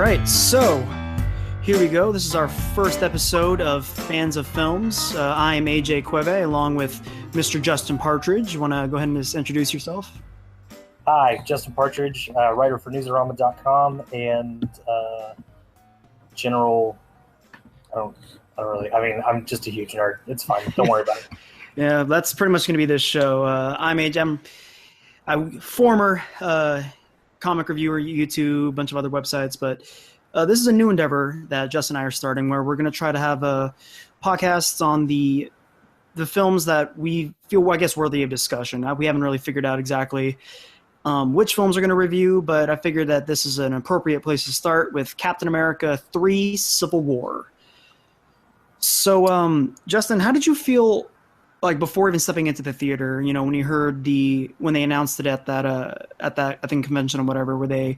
right, so here we go. This is our first episode of Fans of Films. I am AJ Cueve along with Mr. Justin Partridge. You want to go ahead and just introduce yourself? Hi, Justin Partridge, writer for Newsarama.com and general. I don't really. I mean, I'm just a huge nerd. It's fine. Don't worry about it. Yeah, that's pretty much going to be this show. I'm AJ. I'm a former comic reviewer, YouTube, a bunch of other websites, but this is a new endeavor that Justin and I are starting, where we're going to try to have podcasts on the films that we feel, I guess, worthy of discussion. We haven't really figured out exactly which films we're going to review, but I figured that this is an appropriate place to start with Captain America 3: Civil War. So, Justin, how did you feel, like, before even stepping into the theater, you know, when you heard when they announced it at that I think convention or whatever, where they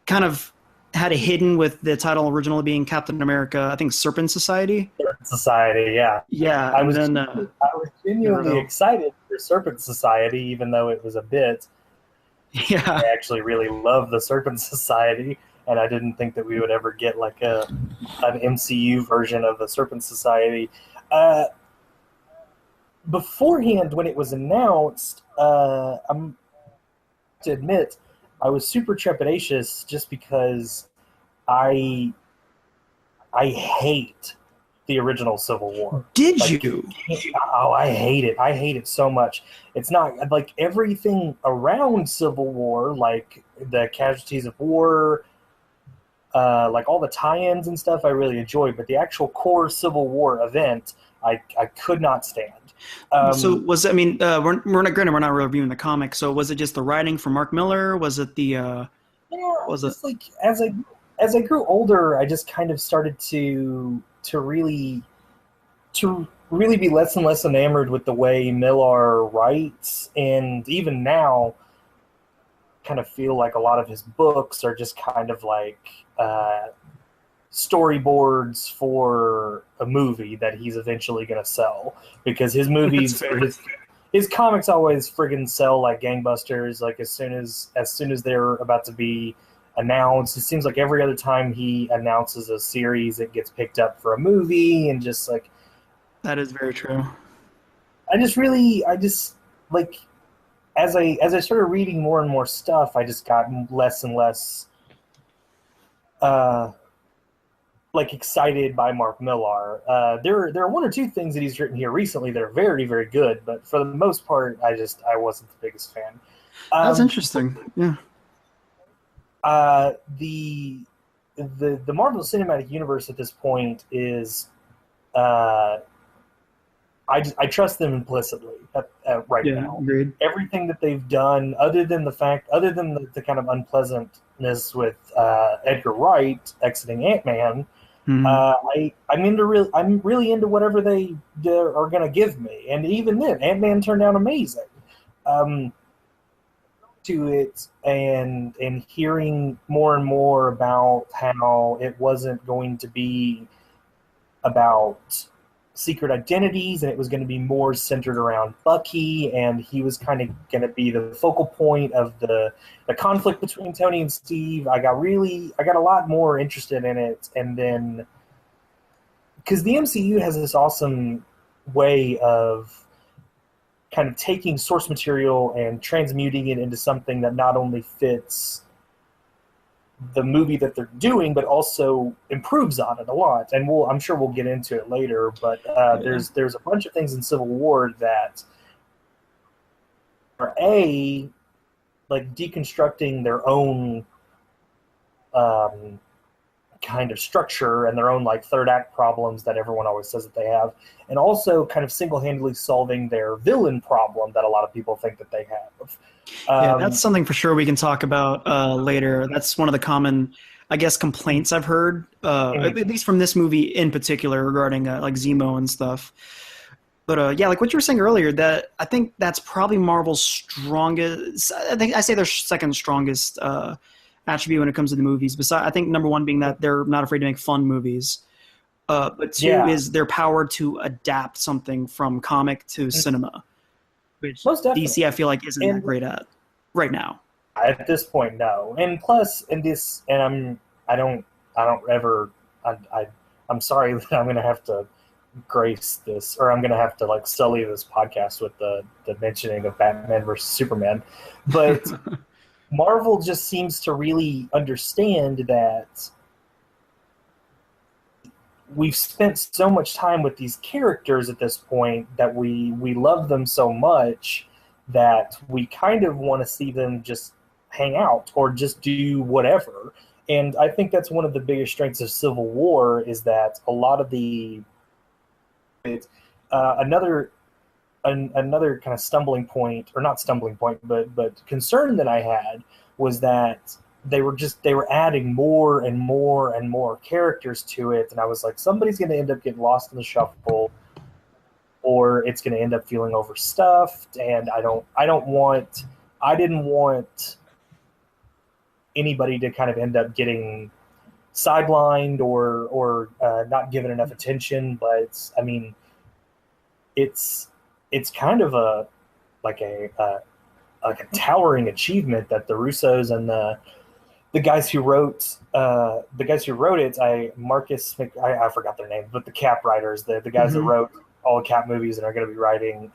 kind of had it hidden with the title originally being Captain America, I think Serpent Society? Serpent Society, yeah. Yeah. I was genuinely excited for Serpent Society, even though it was a bit. Yeah. I actually really love the Serpent Society, and I didn't think that we would ever get like an MCU version of the Serpent Society. Beforehand, when it was announced, I'm to admit I was super trepidatious just because I hate the original Civil War. Did you? Oh, I hate it. I hate it so much. It's not like everything around Civil War, like the casualties of war, like all the tie-ins and stuff, I really enjoyed. But the actual core Civil War event, I could not stand. So was it, I mean, we're not reviewing the comic. So was it just the writing from Mark Miller? Was it the? Yeah, was it like as I grew older, I just kind of started to really be less and less enamored with the way Millar writes, and even now, kind of feel like a lot of his books are just kind of like storyboards for a movie that he's eventually going to sell, because his movies, his comics always friggin' sell like gangbusters. Like as soon as they're about to be announced, it seems like every other time he announces a series, it gets picked up for a movie, and just like that is very true. I just like as I started reading more and more stuff, I just got less and less like excited by Mark Millar. There are one or two things that he's written here recently that are very, very good, but for the most part, I wasn't the biggest fan. That's interesting. Yeah. The Marvel Cinematic Universe at this point is, I trust them implicitly right now. Agreed. Everything that they've done, other than the kind of unpleasantness with Edgar Wright exiting Ant-Man, I'm really into whatever they are going to give me, and even then, Ant-Man turned out amazing. To it and hearing more and more about how it wasn't going to be about secret identities, and it was going to be more centered around Bucky, and he was kind of going to be the focal point of the conflict between Tony and Steve. I got a lot more interested in it, and then because the MCU has this awesome way of kind of taking source material and transmuting it into something that not only fits the movie that they're doing, but also improves on it a lot. And I'm sure we'll get into it later, but there's a bunch of things in Civil War that are like deconstructing their own kind of structure and their own like third act problems that everyone always says that they have, and also kind of single-handedly solving their villain problem that a lot of people think that they have. Yeah, that's something for sure we can talk about later. That's one of the common, I guess, complaints I've heard, at least from this movie in particular, regarding like Zemo and stuff. But yeah, like what you were saying earlier, that I think that's probably Marvel's strongest. I say their second strongest attribute when it comes to the movies. Besides, I think number one being that they're not afraid to make fun movies. But two is their power to adapt something from comic to cinema, which DC I feel like isn't that great at right now. At this point, no. And plus, I don't I don't ever. I'm sorry that I'm going to have to grace this, or I'm going to have to like sully this podcast with the mentioning of Batman versus Superman, but Marvel just seems to really understand that we've spent so much time with these characters at this point that we love them so much that we kind of want to see them just hang out or just do whatever. And I think that's one of the biggest strengths of Civil War is that a lot of the another kind of stumbling point, or not stumbling point, but concern that I had was that they were adding more and more and more characters to it, and I was like, somebody's going to end up getting lost in the shuffle, or it's going to end up feeling overstuffed, and I didn't want anybody to kind of end up getting sidelined or not given enough attention. But I mean, it's kind of a towering achievement that the Russos and the guys who wrote it, I forgot their name, but the Cap writers, the guys that wrote all the Cap movies and are going to be writing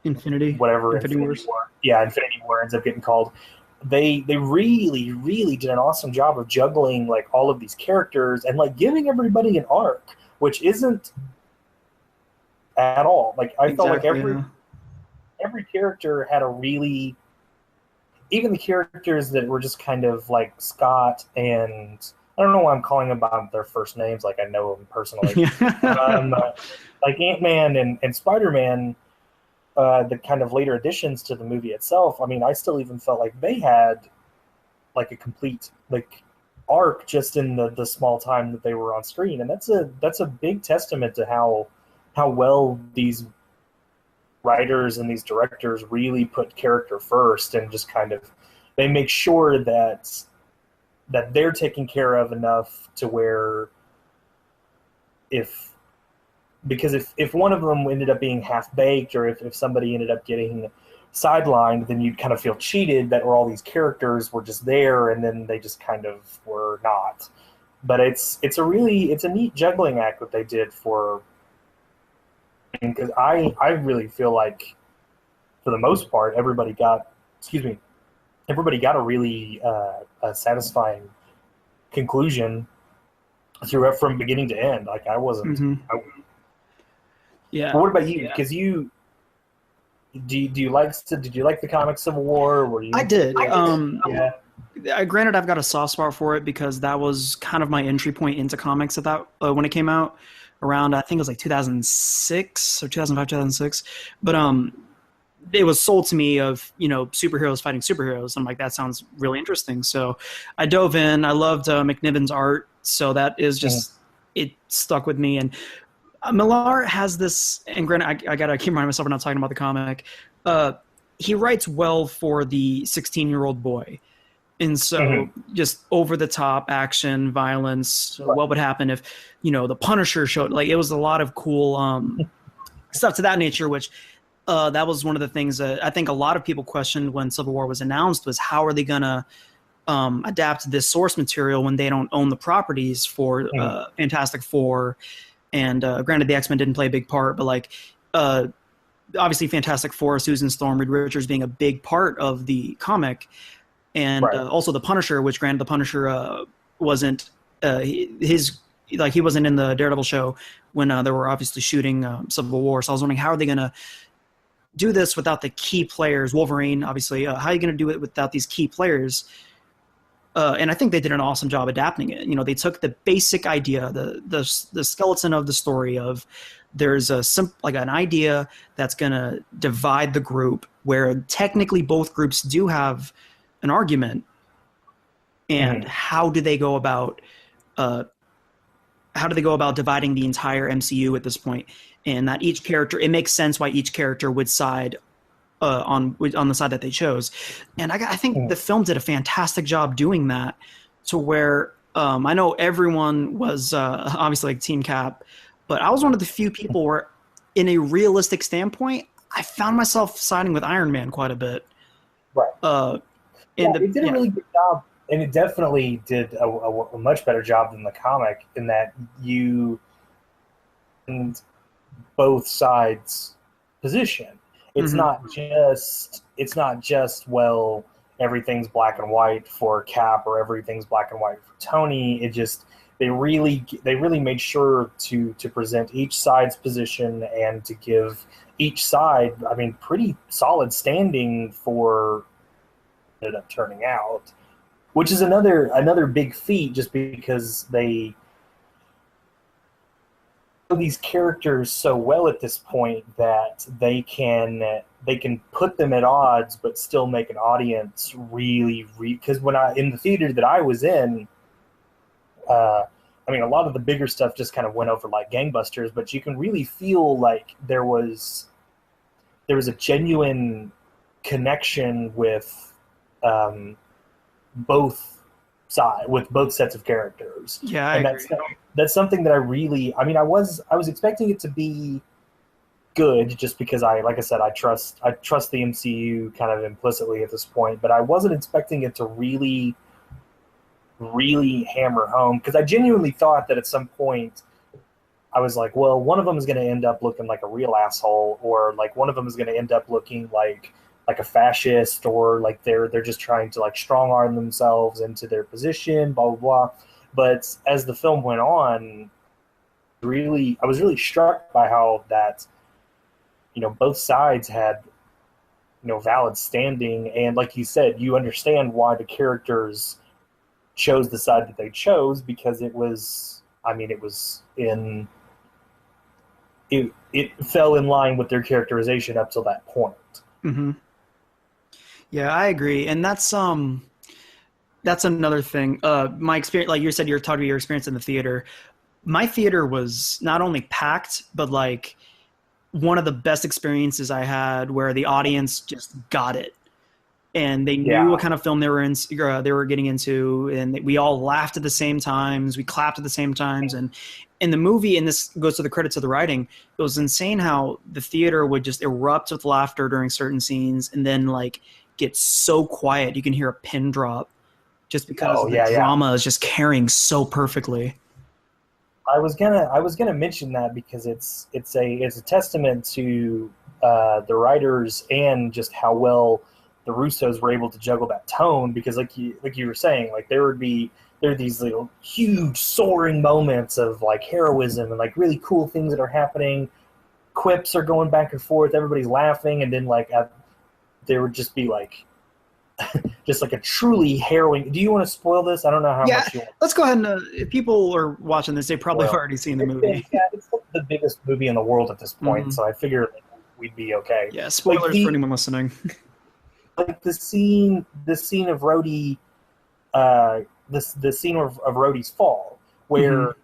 Infinity Wars. Yeah, Infinity War ends up getting called. They really, really did an awesome job of juggling like all of these characters and like giving everybody an arc, which isn't at all. Like I felt like every character had a really, even the characters that were just kind of like Scott and I don't know why I'm calling them by their first names, like I know them personally. Like Ant-Man and Spider-Man, the kind of later additions to the movie itself, I mean, I still even felt like they had like a complete like arc just in the small time that they were on screen. And that's a big testament to how well these writers and these directors really put character first and just kind of they make sure that they're taken care of enough to where if one of them ended up being half-baked or if somebody ended up getting sidelined, then you'd kind of feel cheated that all these characters were just there and then they just kind of were not. But it's a neat juggling act that they did for, because I really feel like for the most part everybody got a really satisfying conclusion from beginning to end. Like I wasn't. Yeah. But what about you? Because you did you like the comic Civil War? Were you? I did. Yeah. Granted, I've got a soft spot for it because that was kind of my entry point into comics at that when it came out around, I think it was like 2006 or 2005, 2006. But it was sold to me of, superheroes fighting superheroes. I'm like, that sounds really interesting. So I dove in. I loved McNiven's art. So that is just, it stuck with me. And Millar has this, and granted, I got to keep reminding myself we're not talking about the comic. He writes well for the 16-year-old boy. And so just over-the-top action, violence, what would happen if, the Punisher showed, like, it was a lot of cool stuff to that nature, which that was one of the things that I think a lot of people questioned when Civil War was announced was how are they going to adapt this source material when they don't own the properties for Fantastic Four. And granted, the X-Men didn't play a big part, but like obviously Fantastic Four, Susan Storm, Reed Richards being a big part of the comic. And also the Punisher, which granted the Punisher wasn't he wasn't in the Daredevil show when they were obviously shooting Civil War. So I was wondering how are they going to do this without the key players? Wolverine, obviously. How are you going to do it without these key players? And I think they did an awesome job adapting it. They took the basic idea, the skeleton of the story of there's an idea that's going to divide the group where technically both groups do have an argument, and how do they go about dividing the entire MCU at this point? And that each character, it makes sense why each character would side on the side that they chose. And I think the film did a fantastic job doing that, to where I know everyone was obviously like Team Cap, but I was one of the few people where, in a realistic standpoint, I found myself siding with Iron Man quite a bit. Right. They did a really good job and it definitely did a much better job than the comic in that you and both sides position. Hmm. It's not just well everything's black and white for Cap or everything's black and white for Tony. It just they really made sure to present each side's position and to give each side, I mean, pretty solid standing for it ended up turning out, which is another big feat just because they know these characters so well at this point that they can put them at odds but still make an audience really because when I in the theater that I was in, uh, I mean, a lot of the bigger stuff just kind of went over like gangbusters, but you can really feel like there was a genuine connection um, both with both sets of characters, Yeah, I and agree. that's something that I mean, I was expecting it to be good just because like I said, I trust the MCU kind of implicitly at this point, but I wasn't expecting it to really hammer home because I genuinely thought that at some point I was like, well, one of them is going to end up looking like a real asshole, or like one of them is going to end up looking like a fascist, or like they're just trying to like strong arm themselves into their position, blah blah blah. But as the film went on, I was really struck by how that both sides had valid standing, and like you said, you understand why the characters chose the side that they chose because it was, I mean, it fell in line with their characterization up till that point. Hmm. Yeah, I agree, and that's another thing. My experience, like you said, you're talking about your experience in the theater. My theater was not only packed, but like one of the best experiences I had, where the audience just got it and they knew what Yeah. kind of film they were getting into, and we all laughed at the same times, we clapped at the same times, and in the movie, and this goes to the credits of the writing, it was insane how the theater would just erupt with laughter during certain scenes, and then like get so quiet you can hear a pin drop just because Oh the yeah, yeah. drama is just carrying so perfectly. I was gonna mention that because it's a testament to the writers and just how well the Russos were able to juggle that tone. Because like you were saying, like there are these little huge soaring moments of like heroism and like really cool things that are happening. Quips are going back and forth, everybody's laughing, and then there would just be like just like a truly harrowing. Do you want to spoil this? I don't know how Yeah, much you want let's go ahead and if people are watching this, they to probably have spoil. already seen the It's been movie. yeah, it's like the biggest movie in the world at this point, Hmm. so I figured we'd be okay. Yeah, Like spoilers for anyone listening. the scene of Rhodey, the scene of Rhodey's fall, Hmm. where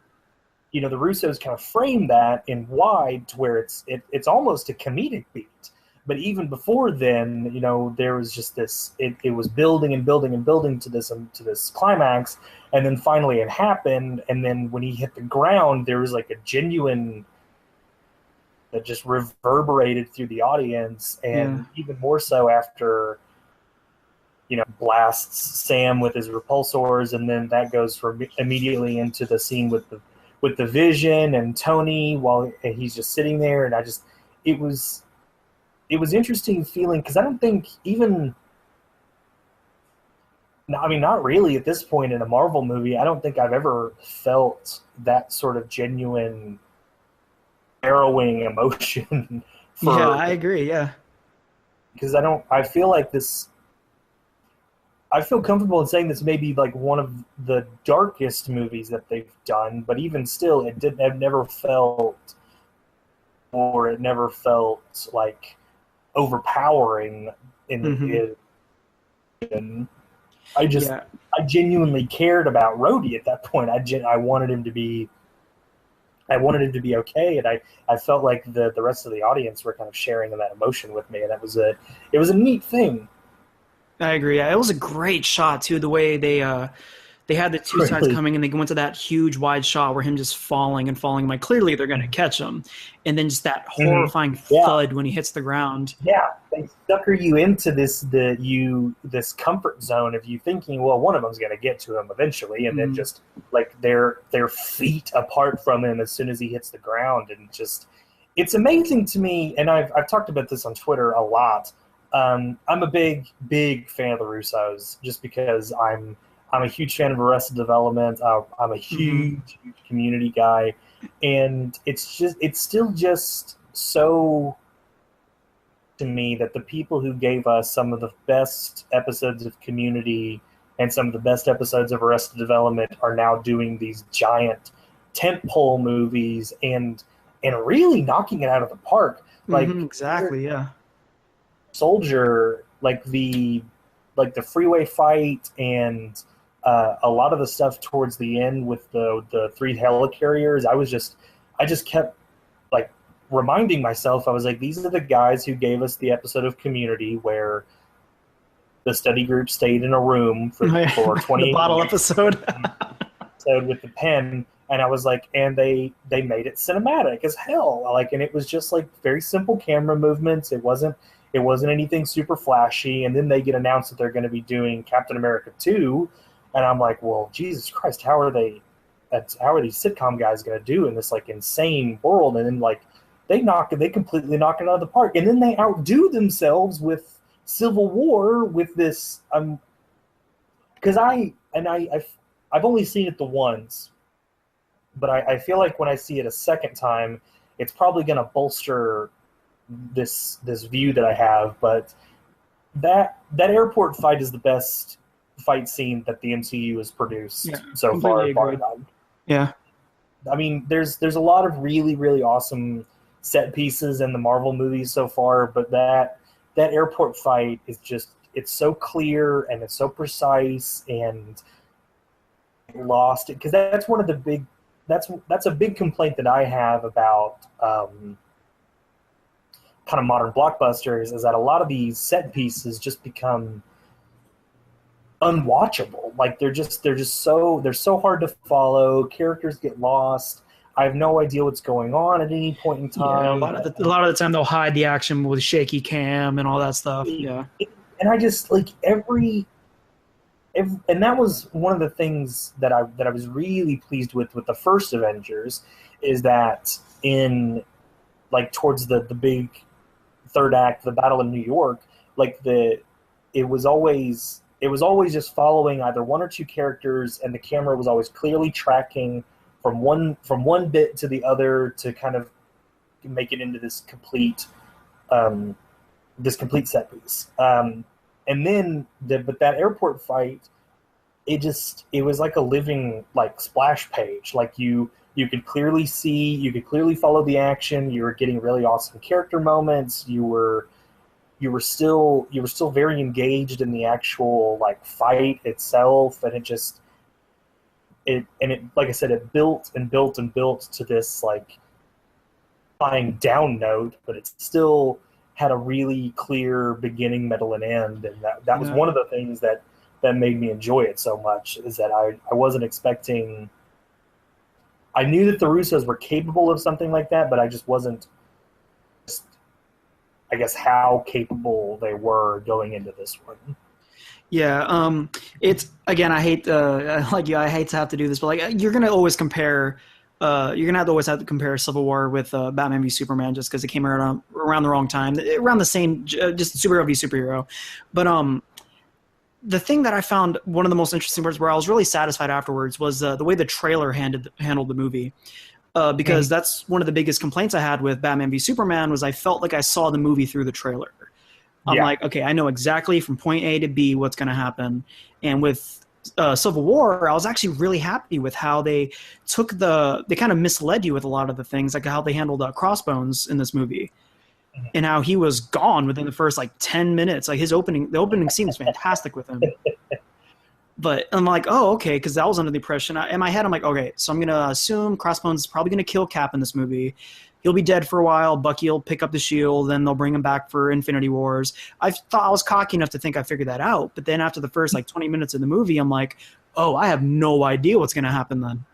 the Russos kind of frame that in wide to where it's almost a comedic beat. But even before then, there was just this. It was building and building and building to this climax, and then finally it happened. And then when he hit the ground, there was like a genuine that just reverberated through the audience, Yeah. and even more so after blasts Sam with his repulsors, and then that goes for immediately into the scene with the Vision and Tony while he's just sitting there, and it was it was interesting feeling because I don't think even I mean not really at this point in a Marvel movie I don't think I've ever felt that sort of genuine harrowing emotion Yeah, for I agree. Yeah. because I feel like this I feel comfortable in saying this may be like one of the darkest movies that they've done, but even still, it never felt, or it never felt like overpowering in Hmm. in I just Yeah. I genuinely cared about Rhodey at that point. I wanted him to be okay, and I felt like the rest of the audience were kind of sharing in that emotion with me, and it was a neat thing. I agree. Yeah, it was a great shot too. The way they they had the two sides coming, and they went to that huge wide shot where him just falling and falling. I'm like, clearly they're going to catch him. And then just that horrifying thud when he hits the ground. Yeah, they sucker you into this comfort zone of you thinking, well, one of them's going to get to him eventually, and then just like their feet apart from him as soon as he hits the ground, and just it's amazing to me. And I've talked about this on Twitter a lot. I'm a big fan of the Russos just because I'm a huge fan of Arrested Development. I'm a huge Community guy, and it's still just so to me that the people who gave us some of the best episodes of Community and some of the best episodes of Arrested Development are now doing these giant tentpole movies and really knocking it out of the park. Like exactly, yeah. Soldier, like the freeway fight and a lot of the stuff towards the end with the 3 helicarriers, I just kept like reminding myself, I was like, these are the guys who gave us the episode of Community where the study group stayed in a room for 20 the bottle episode with the pen, and I was like, and they made it cinematic as hell, like, and it was just like very simple camera movements. It wasn't anything super flashy, and then they get announced that they're going to be doing Captain America 2. And I'm like, well, Jesus Christ, how are these sitcom guys going to do in this like insane world? And then like they completely knock it out of the park, and then they outdo themselves with Civil War with this. Because I've only seen it the once, but I feel like when I see it a second time, it's probably going to bolster this view that I have. But that airport fight is the best fight scene that the MCU has produced so far. Yeah. I mean, there's a lot of really, really awesome set pieces in the Marvel movies so far, but that airport fight is just, it's so clear and it's so precise, and lost it, because that's one of the big, that's a big complaint that I have about kind of modern blockbusters, is that a lot of these set pieces just become unwatchable. Like they're so hard to follow. Characters get lost. I have no idea what's going on at any point in time. Yeah, a lot of the time they'll hide the action with shaky cam and all that stuff. Yeah. And I just like every and that was one of the things that I was really pleased with the first Avengers, is that in like towards the big third act, the battle in New York, like it was always just following either one or two characters, and the camera was always clearly tracking from one bit to the other to kind of make it into this complete set piece. And then but that airport fight, it was like a living like splash page. Like you could clearly see, you could clearly follow the action. You were getting really awesome character moments. You were still very engaged in the actual like fight itself, and it like I said, it built and built and built to this like flying down note, but it still had a really clear beginning, middle, and end, and that was one of the things that made me enjoy it so much, is that I wasn't expecting. I knew that the Russos were capable of something like that, but I just wasn't, I guess, how capable they were going into this one. Yeah, it's, again, I hate like you, I hate to have to do this, but like you're gonna always compare. You're gonna always have to compare Civil War with Batman v Superman, just because it came around the wrong time, around the same, just superhero v superhero. But the thing that I found one of the most interesting parts, where I was really satisfied afterwards, was the way the trailer handled the movie. Because that's one of the biggest complaints I had with Batman v Superman, was I felt like I saw the movie through the trailer. I'm like, okay, I know exactly from point A to B what's going to happen. And with Civil War, I was actually really happy with how they they kind of misled you with a lot of the things, like how they handled Crossbones in this movie. And how he was gone within the first like 10 minutes. Like the opening scene was fantastic with him. But I'm like, oh, okay, because that was under the impression. In my head, I'm like, okay, so I'm going to assume Crossbones is probably going to kill Cap in this movie. He'll be dead for a while. Bucky will pick up the shield, then they'll bring him back for Infinity Wars. I thought I was cocky enough to think I figured that out. But then after the first like 20 minutes of the movie, I'm like, oh, I have no idea what's going to happen then.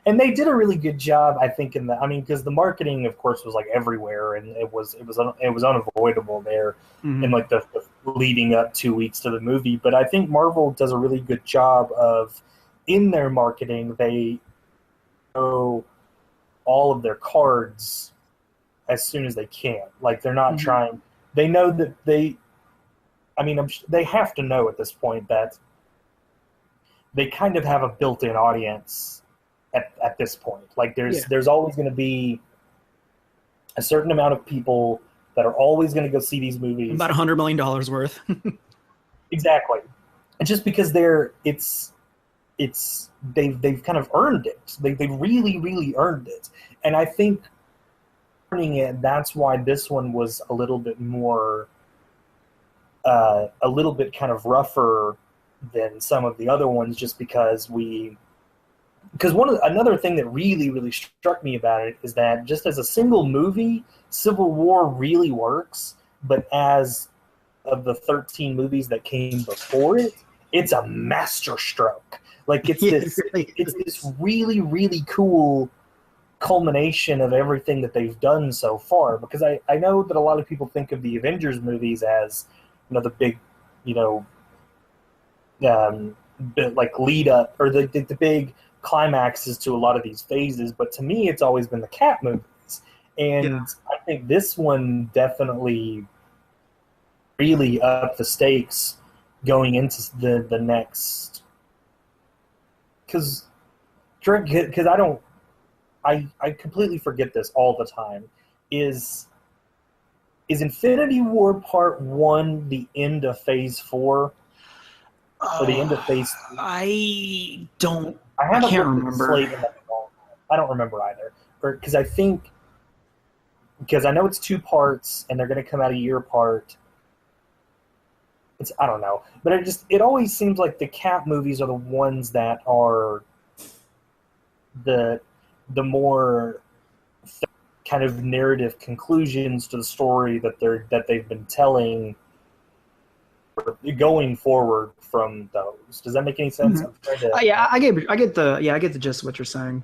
And they did a really good job, I think, because the marketing, of course, was like everywhere, and it was unavoidable there, in like the leading up 2 weeks to the movie. But I think Marvel does a really good job of, in their marketing, they show all of their cards as soon as they can. Like, they're not trying. They know that they have to know at this point that they kind of have a built-in audience at this point. Like, there's always going to be a certain amount of people that are always going to go see these movies. About $100 million worth. Exactly. And just because they've kind of earned it. They really, really earned it. And I think earning it, that's why this one was a little bit more, a little bit kind of rougher than some of the other ones, just because another thing that really, really struck me about it is that just as a single movie, Civil War really works, but as of the 13 movies that came before it, it's a masterstroke. Like, it's this really, really cool culmination of everything that they've done so far. Because I know that a lot of people think of the Avengers movies as, the big, like lead up, or the big climaxes to a lot of these phases, but to me it's always been the Cap movies, and I think this one definitely really upped the stakes going into the next, because I completely forget this all the time. Is Infinity War Part 1 the end of Phase 4? Or the end of Phase 3? I can't remember. I don't remember either. Because I know it's 2 parts, and they're going to come out a year apart. I don't know. But it always seems like the Cap movies are the ones that are the more kind of narrative conclusions to the story that they've been telling going forward from those. Does that make any sense? I get the gist of what you're saying,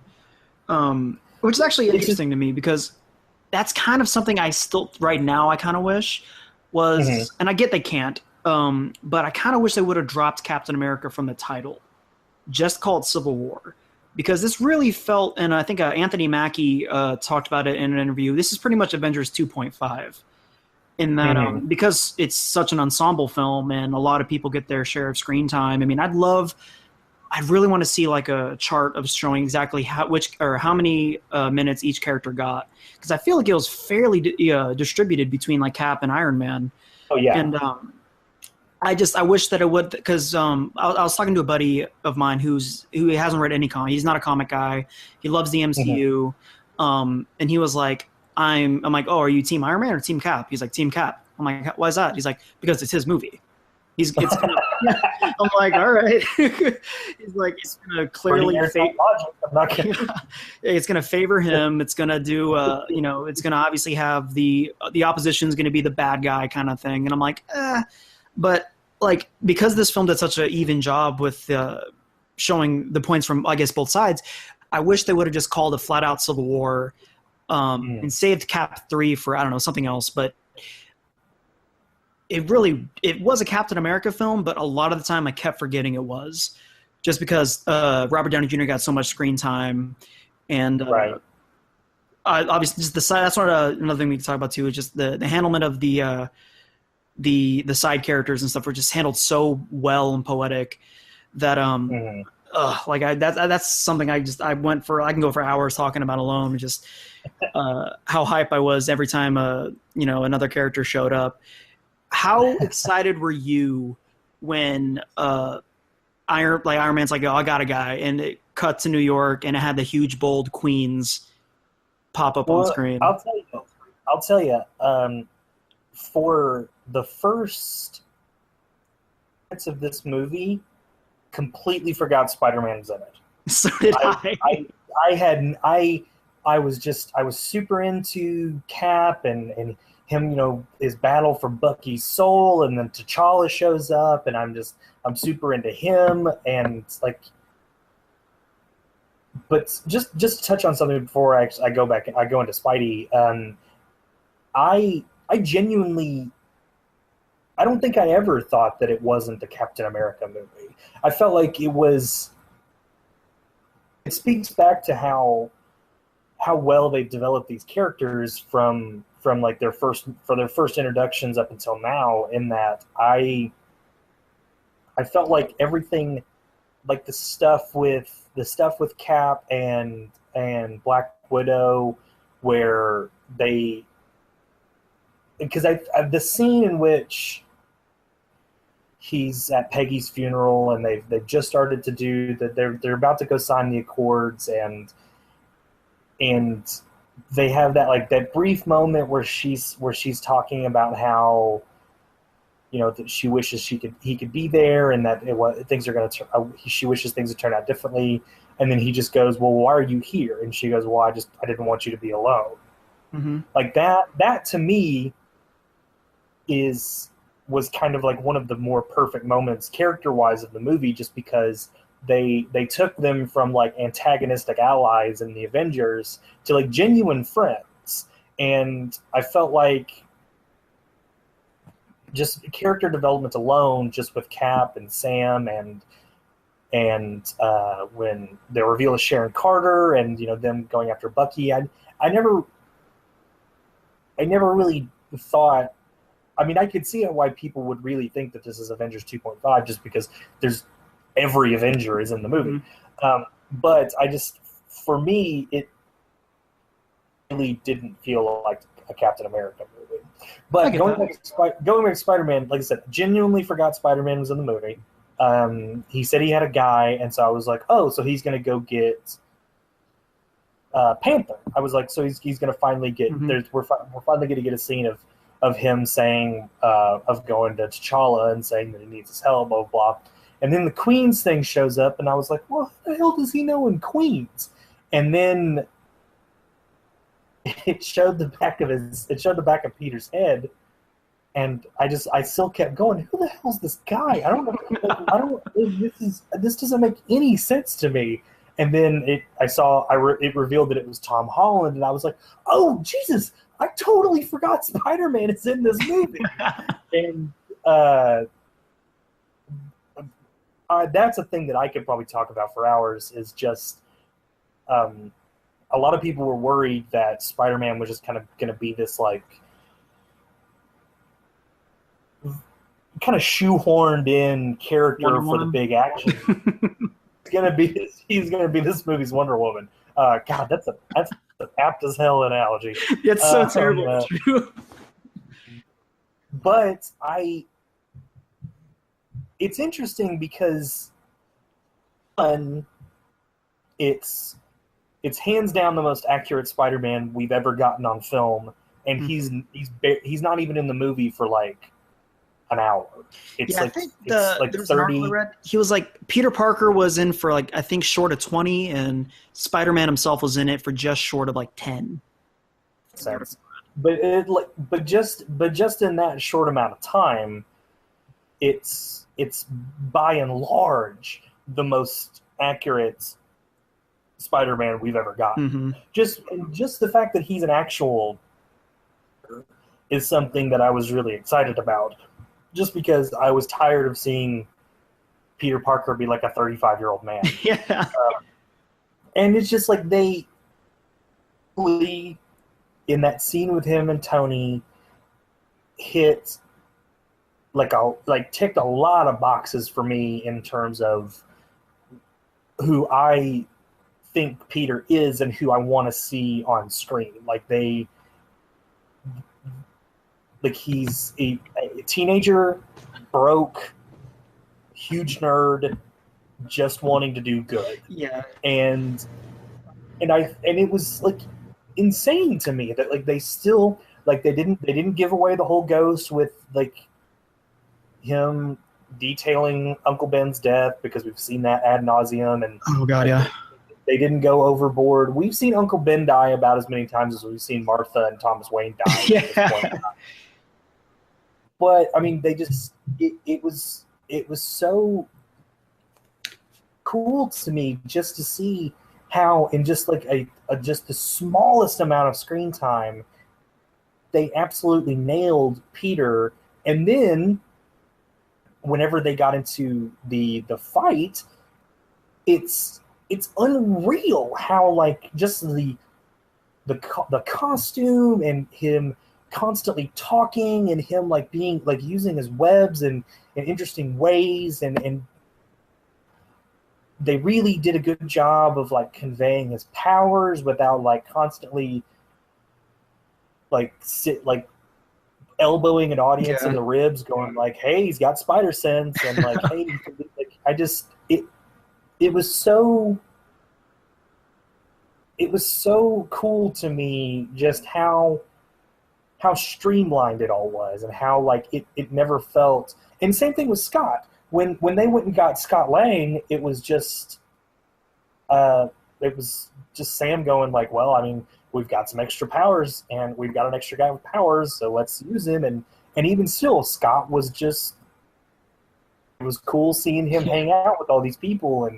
which is actually interesting to me, because that's kind of something I still right now I kind of wish was, and I get they can't, but I kind of wish they would have dropped Captain America from the title, just called Civil War, because this really felt, and I think Anthony Mackie talked about it in an interview, this is pretty much Avengers 2.5. In that, because it's such an ensemble film and a lot of people get their share of screen time. I mean, I'd really want to see like a chart of showing exactly how many minutes each character got, because I feel like it was fairly distributed between like Cap and Iron Man. Oh yeah. And I wish that it would, because I was talking to a buddy of mine who hasn't read any comic. He's not a comic guy. He loves the MCU, and he was like, I'm like, oh, are you Team Iron Man or Team Cap? He's like, Team Cap. I'm like, why is that? He's like, because it's his movie. I'm like, all right. He's like, it's gonna clearly it's gonna favor him. It's gonna do, it's gonna obviously have the opposition's gonna be the bad guy kind of thing. And I'm like, but like, because this film did such an even job with showing the points from, I guess, both sides, I wish they would have just called a flat out Civil War. And saved Cap 3 for, I don't know, something else. But it was a Captain America film, but a lot of the time I kept forgetting it was, just because Robert Downey Jr. got so much screen time, and obviously just that's another thing we can talk about too, is just the handlement of the side characters and stuff were just handled so well and poetic that that's something I can go for hours talking about alone, just how hype I was every time another character showed up. How excited were you when Iron Man's like, oh, I got a guy, and it cut to New York and it had the huge bold Queens pop up on screen? I'll tell you, for the first minutes of this movie, completely forgot Spider-Man was in it. So did I. I was super into Cap and him, his battle for Bucky's soul, and then T'Challa shows up, and I'm super into him, and like, but just to touch on something before I go into Spidey. I genuinely, I don't think I ever thought that it wasn't a Captain America movie. I felt like it was. It speaks back to how well they've developed these characters from like their first introductions up until now. In that I felt like everything, like the stuff with Cap and Black Widow, where they, because the scene in which he's at Peggy's funeral and they've just started to do that, they're about to go sign the accords, and they have that brief moment where she's talking about how, that she wishes he could be there, and that things are going to she wishes things would turn out differently, and then he just goes, well, why are you here? And she goes, well, I didn't want you to be alone. Mm-hmm. Like that to me was kind of like one of the more perfect moments character-wise of the movie, just because they took them from like antagonistic allies in the Avengers to like genuine friends. And I felt like just character development alone, just with Cap and Sam and when the reveal of Sharon Carter and them going after Bucky, I never really thought. I mean, I could see why people would really think that this is Avengers 2.5, just because every Avenger is in the movie. Mm-hmm. But for me, it really didn't feel like a Captain America movie. But going back to Spider-Man, like I said, genuinely forgot Spider-Man was in the movie. He said he had a guy, and so I was like, oh, so he's going to go get Panther. I was like, so he's going to finally get. Mm-hmm. We're finally going to get a scene of him saying of going to T'Challa and saying that he needs his help, blah, blah, blah. And then the Queens thing shows up, and I was like, what the hell does he know in Queens? And then it showed the back of Peter's head, and I still kept going, who the hell's this guy? I don't know. This doesn't make any sense to me. And then it revealed that it was Tom Holland, and I was like, oh, Jesus, I totally forgot Spider-Man is in this movie. And that's a thing that I could probably talk about for hours, is just a lot of people were worried that Spider-Man was just kind of going to be this like kind of shoehorned in character for the big action. He's gonna be this movie's Wonder Woman. God, that's an apt as hell analogy. It's so terrible. True. But it's interesting because it's hands down the most accurate Spider-Man we've ever gotten on film, and he's not even in the movie for like an hour. It's I think it's 30. He was like, Peter Parker was in for like, I think short of 20, and Spider-Man himself was in it for just short of like 10. Sense. But just in that short amount of time, it's by and large the most accurate Spider-Man we've ever gotten. Mm-hmm. Just the fact that he's an actual is something that I was really excited about. Just because I was tired of seeing Peter Parker be like a 35-year-old man. Yeah. And it's just like they really, in that scene with him and Tony, hit ticked a lot of boxes for me in terms of who I think Peter is and who I want to see on screen. He's a teenager, broke, huge nerd, just wanting to do good. Yeah. And it was like insane to me that like they still like they didn't give away the whole ghost with like him detailing Uncle Ben's death, because we've seen that ad nauseum, and oh god, yeah. They didn't go overboard. We've seen Uncle Ben die about as many times as we've seen Martha and Thomas Wayne die at this point. Yeah. But I mean, it was so cool to me just to see how in just like just the smallest amount of screen time they absolutely nailed Peter. And then whenever they got into the fight, it's unreal how like just the costume and him constantly talking and him like being like using his webs in interesting ways, and they really did a good job of like conveying his powers without like constantly like elbowing an audience in the ribs, going like, "Hey, he's got spider sense," and like, "Hey," like, it was so cool to me just how streamlined it all was, and how like it never felt. And same thing with Scott. When they went and got Scott Lang, it was just Sam going like, "Well, I mean, we've got some extra powers, and we've got an extra guy with powers, so let's use him." And even still, Scott was just, it was cool seeing him hang out with all these people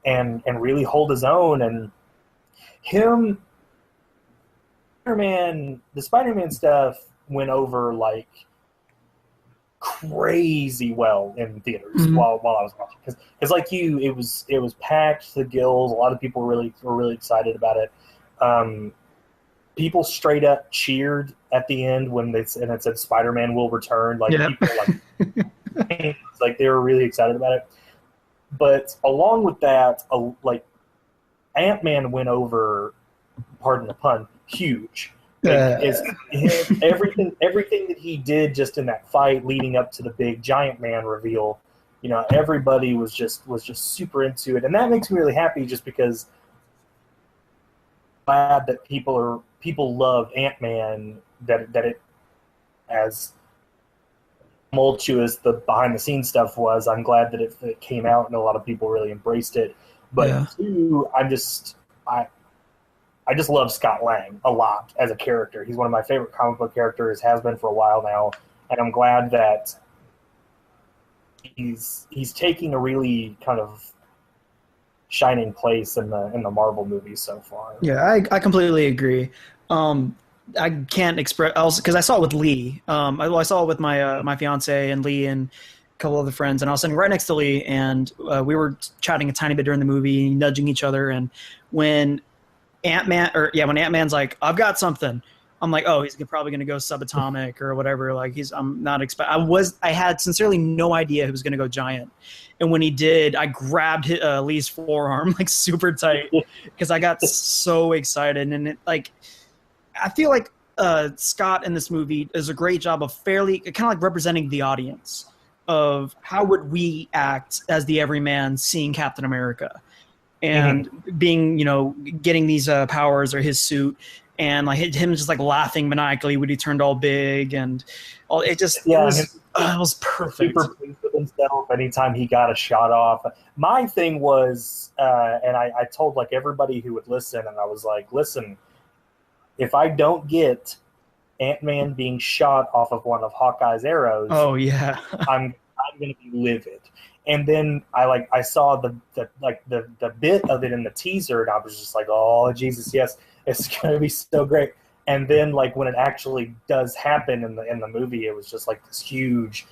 and really hold his own. And him, the Spider-Man stuff went over like crazy well in theaters while I was watching, because like you, it was packed to the gills. A lot of people were really excited about it. People straight up cheered at the end when it said Spider-Man will return. Like people like they were really excited about it. But along with that, like Ant-Man went over, pardon the pun, huge. Everything that he did just in that fight leading up to the big Giant Man reveal, you know, everybody was just super into it, and that makes me really happy, just because I'm glad that people love Ant-Man, that it, as tumultuous the behind the scenes stuff was, I'm glad that it came out and a lot of people really embraced it. But two, I just love Scott Lang a lot as a character. He's one of my favorite comic book characters, has been for a while now, and I'm glad that he's taking a really kind of shining place in the Marvel movies so far. Yeah, I completely agree. I can't express, because I saw it with Lee. I saw it with my fiance and Lee and a couple other friends, and I was sitting right next to Lee, and we were chatting a tiny bit during the movie, nudging each other. And when Ant-Man's like, "I've got something," I'm like, "Oh, he's probably going to go subatomic or whatever." Like I'm not I had sincerely no idea he was going to go giant. And when he did, I grabbed Lee's forearm like super tight because I got so excited. And I feel like Scott in this movie does a great job of fairly kind of like representing the audience of how would we act as the everyman seeing Captain America and being, you know, getting these powers or his suit, and like him just like laughing maniacally when he turned all big, and all it was perfect. Super pleased with himself anytime he got a shot off. My thing was, and I told like everybody who would listen, and I was like, "Listen, if I don't get Ant-Man being shot off of one of Hawkeye's arrows, I'm going to be livid." And then I saw the bit of it in the teaser, and I was just like, "Oh Jesus, yes, it's going to be so great." And then like when it actually does happen in the movie, it was just like this huge,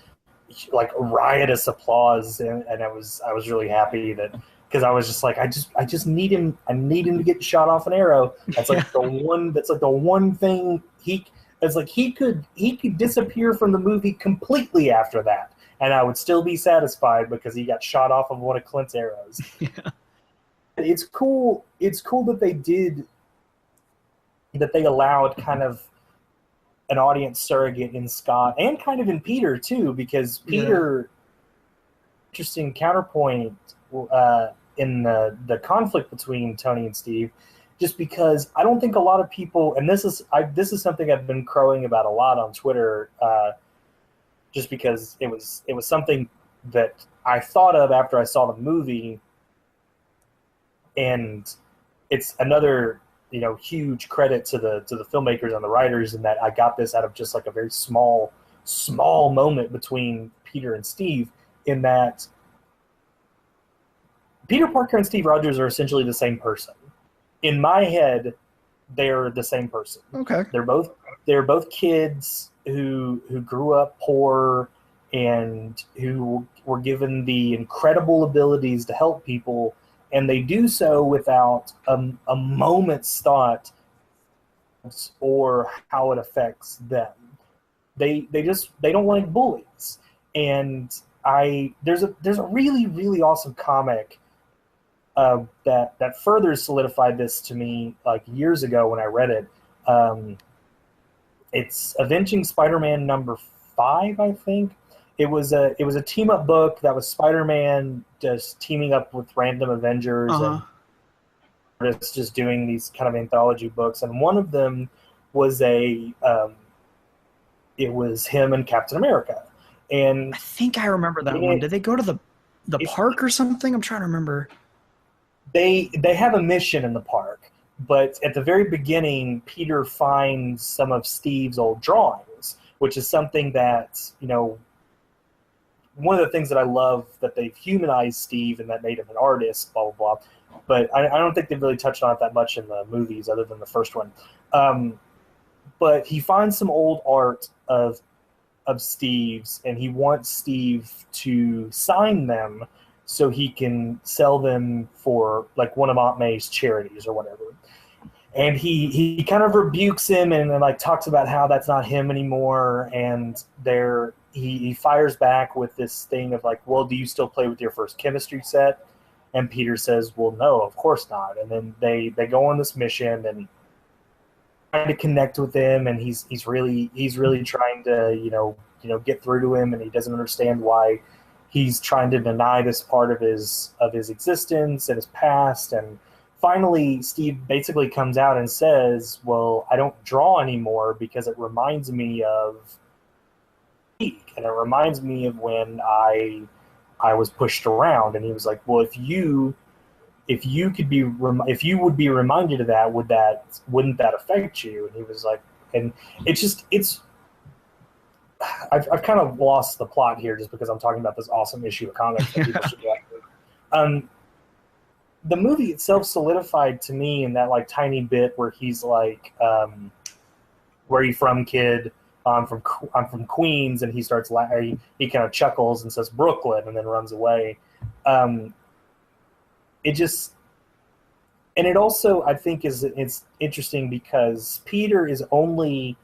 like riotous applause, and I was really happy that, because I was just like, I just need him. I need him to get shot off an arrow. That's like the one. That's like the one thing he could disappear from the movie completely after that, and I would still be satisfied because he got shot off of one of Clint's arrows. Yeah. It's cool. It's cool that they allowed kind of an audience surrogate in Scott and kind of in Peter too, because Peter, interesting counterpoint in the conflict between Tony and Steve, just because I don't think a lot of people, and this is something I've been crowing about a lot on Twitter, just because it was something that I thought of after I saw the movie, and it's another huge credit to the filmmakers and the writers in that I got this out of just like a very small moment between Peter and Steve, in that Peter Parker and Steve Rogers are essentially the same person. In my head, they're the same person. Okay. They're both kids who grew up poor and who were given the incredible abilities to help people, and they do so without a moment's thought or how it affects them. They don't like bullies. And there's a really, really awesome comic that further solidified this to me like years ago when I read it. It's Avenging Spider-Man number 5, I think. It was a team up book that was Spider-Man just teaming up with random Avengers and artists just doing these kind of anthology books. And one of them was it was him and Captain America. And I think I remember that one. Did they go to the park or something? I'm trying to remember. They have a mission in the park, but at the very beginning, Peter finds some of Steve's old drawings, which is something that, one of the things that I love, that they've humanized Steve and that made him an artist, blah, blah, blah. But I don't think they've really touched on it that much in the movies other than the first one. But he finds some old art of Steve's, and he wants Steve to sign them so he can sell them for like one of Aunt May's charities or whatever. And he kind of rebukes him and like talks about how that's not him anymore. And he fires back with this thing of like, well, do you still play with your first chemistry set? And Peter says, well, no, of course not. And then they go on this mission and trying to connect with him, and he's really trying to get through to him, and he doesn't understand why he's trying to deny this part of his existence and his past. And finally, Steve basically comes out and says, well, I don't draw anymore because it reminds me of Geek, and it reminds me of when I was pushed around. And he was like, well, if you would be reminded of that, wouldn't that affect you? And he was like, and I've kind of lost the plot here just because I'm talking about this awesome issue of comics that people should like. The movie itself solidified to me in that like tiny bit where he's like, "Where are you from, kid? I'm from Queens," and he starts he kind of chuckles and says Brooklyn, and then runs away. It also, I think, it's interesting because Peter is only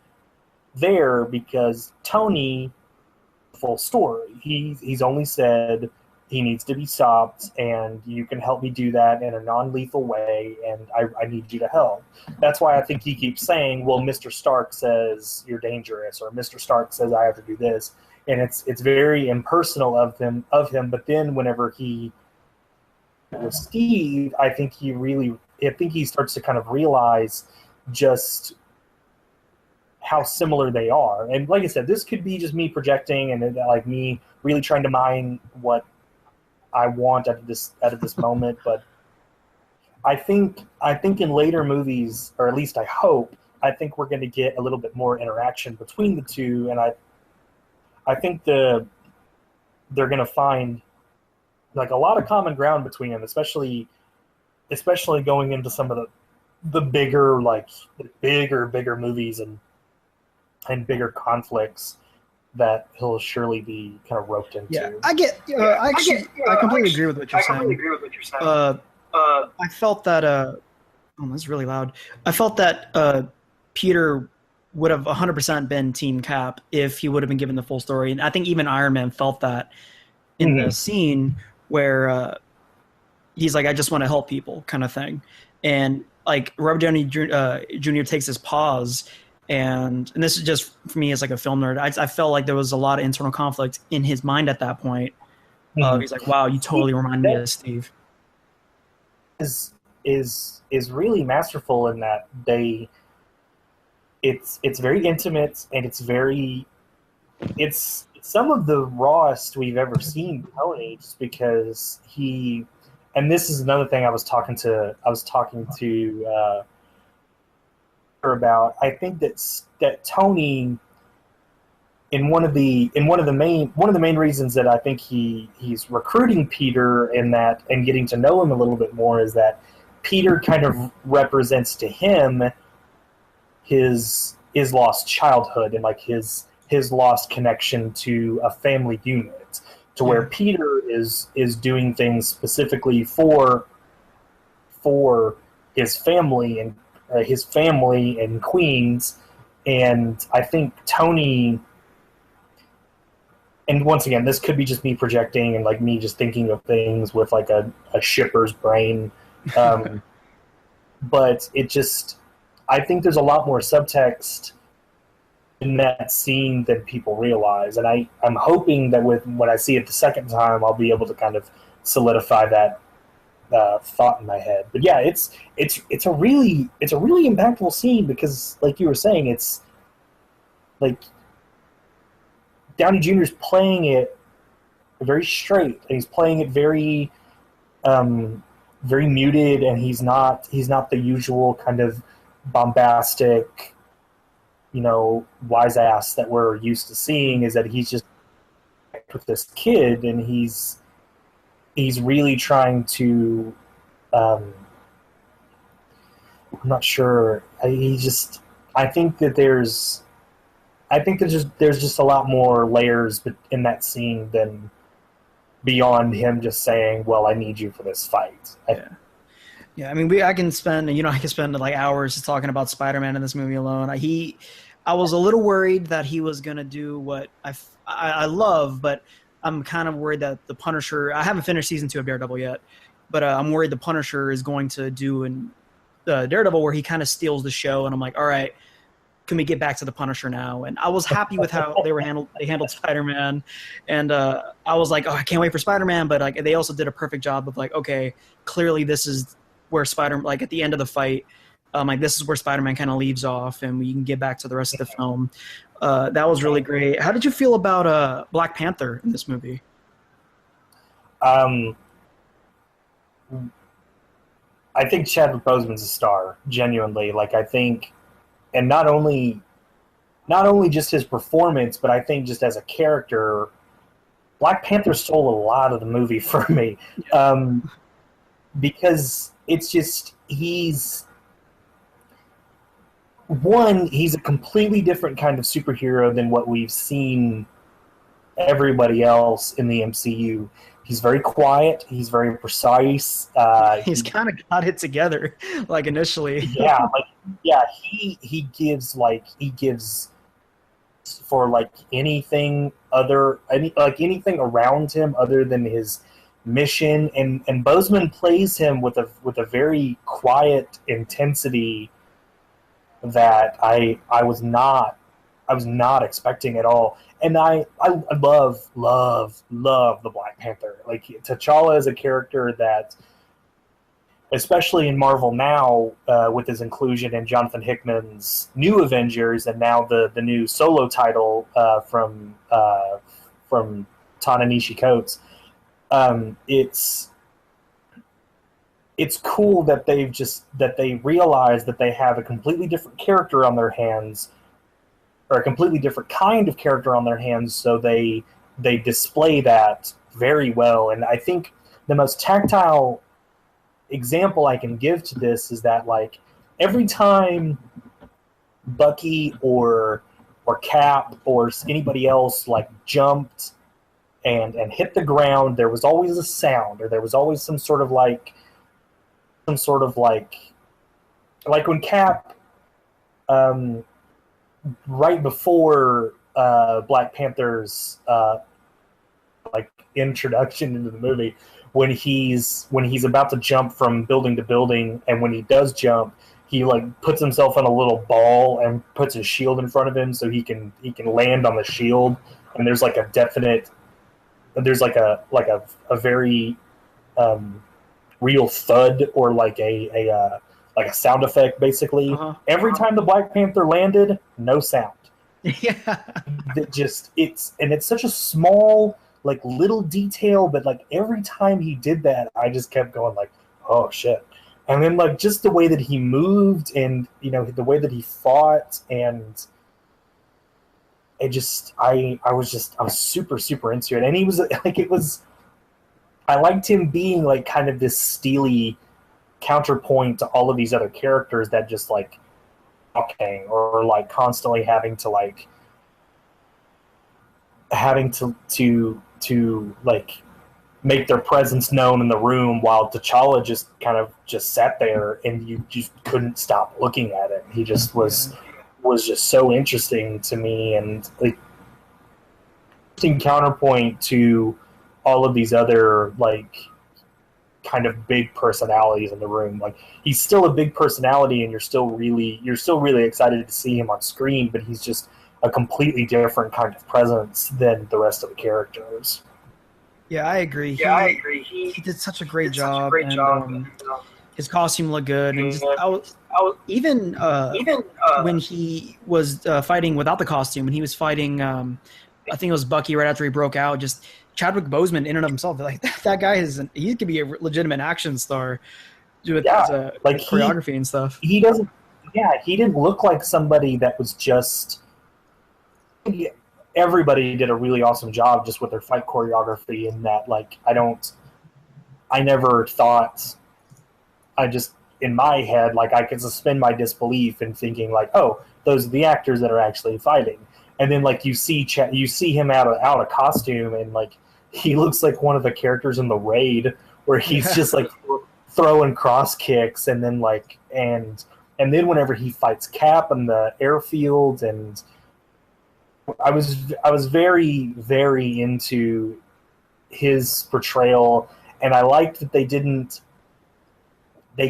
there because Tony, full story. He's only said he needs to be stopped, and you can help me do that in a non-lethal way, and I need you to help. That's why I think he keeps saying, well, Mr. Stark says you're dangerous, or Mr. Stark says I have to do this. And it's very impersonal of him. But then whenever he with Steve, I think he starts to kind of realize just how similar they are. And like I said, this could be just me projecting and like me really trying to mine what I want out of this moment. But I think in later movies, or at least I hope, I think we're going to get a little bit more interaction between the two, and I think they're going to find like a lot of common ground between them, especially going into some of the bigger movies and bigger conflicts that he'll surely be kind of roped into. Yeah, I completely agree with what you're saying. I felt that oh, that's really loud. I felt that Peter would have 100% been Team Cap if he would have been given the full story. And I think even Iron Man felt that in the scene where he's like, I just want to help people kind of thing. And like Robert Downey Jr. takes his pause, and this is just for me as like a film nerd. I felt like there was a lot of internal conflict in his mind at that point. He's like, wow, you totally remind me of Steve. Is really masterful in that it's very intimate, and it's some of the rawest we've ever seen Tony, just because he, and this is another thing I was talking to her about. I think that Tony, in one of the main reasons that I think he's recruiting Peter and getting to know him a little bit more is that Peter kind of represents to him his lost childhood and like his lost connection to a family unit, to where Peter is doing things specifically for his family and Queens. And I think Tony, and once again, this could be just me projecting and like me just thinking of things with like a shipper's brain, but I think there's a lot more subtext in that scene than people realize, and I'm hoping that when I see it the second time, I'll be able to kind of solidify that thought in my head. But yeah, it's a really impactful scene because, like you were saying, it's like Downey Jr.'s playing it very straight, and he's playing it very very muted, and he's not the usual kind of bombastic, wise ass that we're used to seeing. Is that he's just with this kid, and he's really trying to I'm not sure. I think there's just a lot more layers in that scene than beyond him just saying, "Well, I need you for this fight." Yeah. I mean, I can spend like hours just talking about Spider-Man in this movie alone. I was a little worried that he was gonna do what I love, but I'm kind of worried that the Punisher. I haven't finished season 2 of Daredevil yet, but I'm worried the Punisher is going to do in Daredevil where he kind of steals the show, and I'm like, all right, can we get back to the Punisher now? And I was happy with how they handled Spider-Man, and I was like, oh, I can't wait for Spider-Man. But like, they also did a perfect job of like, okay, clearly this is where like at the end of the fight, like this is where Spider-Man kind of leaves off, and we can get back to the rest of the film. That was really great. How did you feel about Black Panther in this movie? I think Chadwick Boseman's a star, genuinely. Like, I think, and not only just his performance, but I think just as a character, Black Panther stole a lot of the movie for me, because it's just he's a completely different kind of superhero than what we've seen everybody else in the MCU. He's very quiet. He's very precise. He's kind of got it together, like initially. He gives for like anything around him other than his mission, and Boseman plays him with a very quiet intensity that I was not expecting at all. And I love the Black Panther. Like, T'Challa is a character that, especially in Marvel now, with his inclusion in Jonathan Hickman's New Avengers, and now the new solo title from Ta-Nehisi Coates, it's cool that they realize that they have a completely different character on their hands, or a completely different kind of character on their hands, so they display that very well. And I think the most tactile example I can give to this is that, like, every time Bucky or Cap or anybody else like jumped and hit the ground, there was always a sound, or there was always some sort of like when Cap, right before Black Panther's like introduction into the movie, when he's about to jump from building to building, and when he does jump, he like puts himself in a little ball and puts his shield in front of him so he can land on the shield, and there's like a very real thud, or like a sound effect, basically. Every time the Black Panther landed, no sound. Yeah. It's such a small like little detail, but like every time he did that, I just kept going like, oh shit. And then like just the way that he moved, and the way that he fought, and it just I was super super into it. And he was like, I liked him being like kind of this steely counterpoint to all of these other characters that just like talking, or like constantly having to like make their presence known in the room, while T'Challa just kind of just sat there and you just couldn't stop looking at him. He just was just so interesting to me, and like interesting counterpoint to all of these other like kind of big personalities in the room. Like he's still a big personality, and you're still really excited to see him on screen, but he's just a completely different kind of presence than the rest of the characters. Yeah, I agree. He did such a great job. His costume looked good, and just, even when he was fighting without the costume, when he was fighting, I think it was Bucky right after he broke out. Just Chadwick Boseman in and of himself, like that guy he could be a legitimate action star with like his choreography and stuff. He didn't look like somebody that was just. Everybody did a really awesome job just with their fight choreography, and that like I never thought, I just in my head like I could suspend my disbelief in thinking like, oh, those are the actors that are actually fighting. And then like you see him out of costume, and like he looks like one of the characters in the Raid, where he's just like throwing cross kicks, and then like and then whenever he fights Cap in the airfield, and I was very very into his portrayal, and I liked that they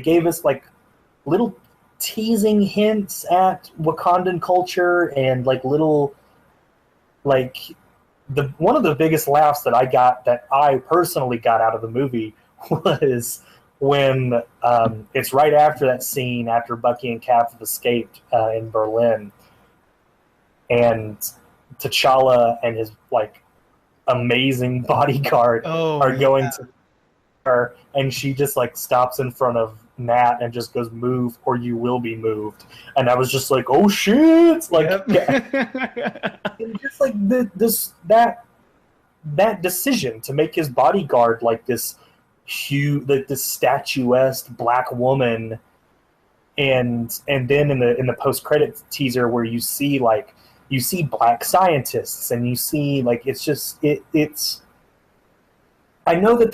gave us like little teasing hints at Wakandan culture, and like little like one of the biggest laughs that I personally got out of the movie was when it's right after that scene after Bucky and Cap have escaped in Berlin, and T'Challa and his like amazing bodyguard are going to her, and she just like stops in front of Nat and just goes, "Move or you will be moved." And I was just like, "Oh shit!" Like, just like that decision to make his bodyguard like this huge, like this statuesque black woman, and then in the post credits teaser where you see black scientists, and you see like it's I know that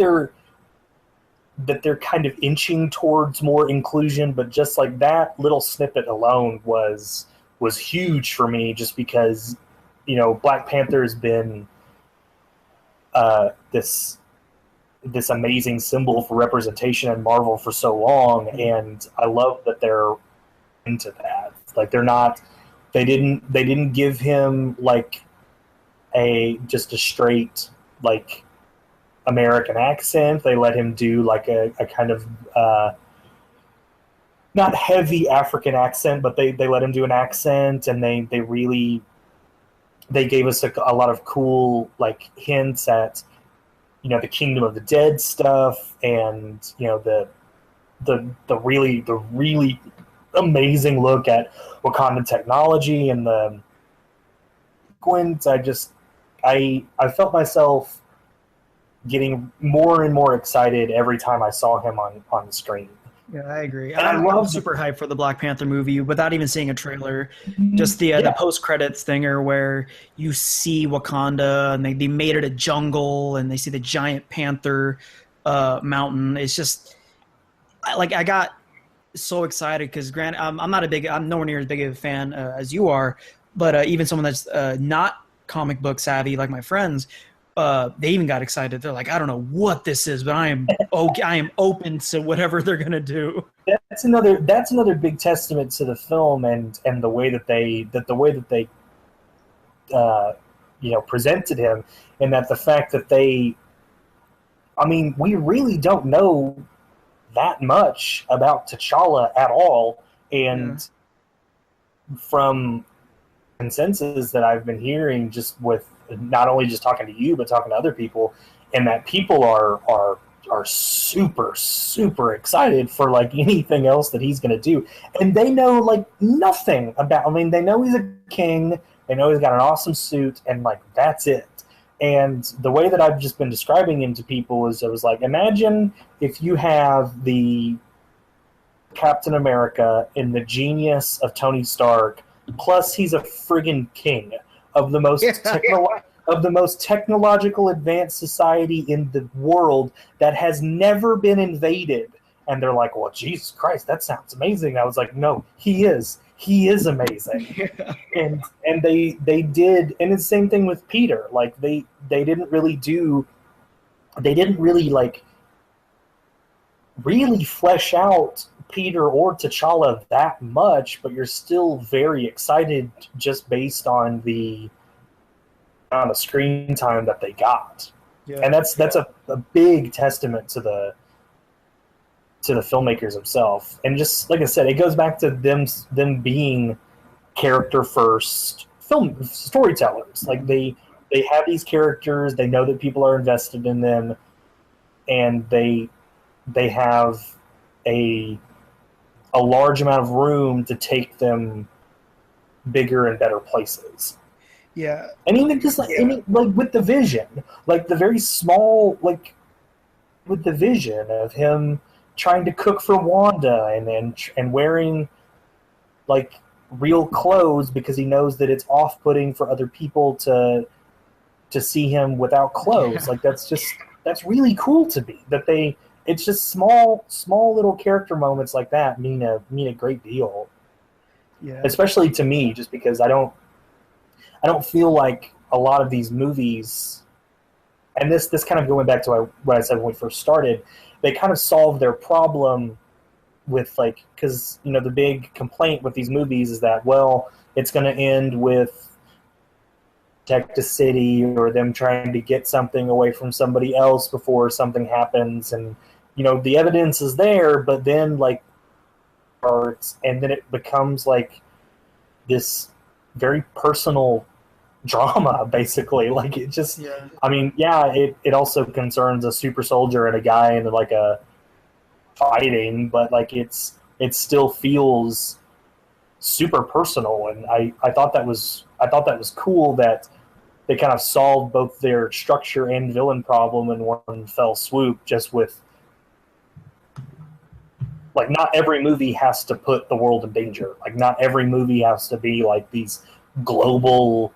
they're kind of inching towards more inclusion, but just like that little snippet alone was huge for me, just because Black Panther has been this amazing symbol for representation in Marvel for so long, and I love that they're into that. Like they didn't give him like just a straight like American accent. They let him do like a kind of not heavy African accent, but they let him do an accent, and they gave us a lot of cool like hints at the Kingdom of the Dead stuff, and the really amazing look at Wakandan technology and the sequence. I felt myself getting more and more excited every time I saw him on the screen. Yeah, I agree. I'm super hyped for the Black Panther movie without even seeing a trailer. Just the post-credits thinger where you see Wakanda, and they made it a jungle, and they see the giant panther mountain. It's just I got so excited because, granted, I'm nowhere near as big of a fan as you are, but even someone that's not comic book savvy like my friends, they even got excited. They're like, I don't know what this is, but I am open to whatever they're gonna do. That's another big testament to the film and the way that they presented him, and that the fact that we really don't know that much about T'Challa at all, and from consensus that I've been hearing just with not only just talking to you but talking to other people, and that people are super super excited for like anything else that he's going to do, and they know like nothing about. I mean, they know he's a king, they know he's got an awesome suit, and like that's it. And the way that I've just been describing him to people is, I was like, imagine if you have the Captain America and the genius of Tony Stark, plus he's a friggin' king of the most of the most technological advanced society in the world that has never been invaded. And they're like, well, Jesus Christ, that sounds amazing. I was like, no, he is amazing. Yeah. And they did, and it's the same thing with Peter. Like they didn't really like really flesh out Peter or T'Challa that much, but you're still very excited just based on the amount of screen time that they got. Yeah. And that's a big testament to the filmmakers themselves. And just like I said, it goes back to them being character first film storytellers. Like they have these characters, they know that people are invested in them, and they have a large amount of room to take them bigger and better places. Yeah. And even just like, like with the vision, like the very small, like with the vision of him trying to cook for Wanda and wearing like real clothes because he knows that it's off-putting for other people to see him without clothes. Yeah. Like that's really cool to me. It's just small little character moments like that mean a great deal. Yeah. Especially to me, just because I don't feel like a lot of these movies, and this kind of going back to what I said when we first started, they kind of solve their problem with like, because the big complaint with these movies is that, well, it's going to end with protect a city or them trying to get something away from somebody else before something happens, and the evidence is there, but then like parts, and then it becomes like this very personal drama, basically. Like it just, yeah. I mean, yeah, it also concerns a super soldier and a guy in like a fighting, but like it still feels super personal, and I thought that was cool that they kind of solved both their structure and villain problem in one fell swoop, just with like, not every movie has to put the world in danger. Like, not every movie has to be like these global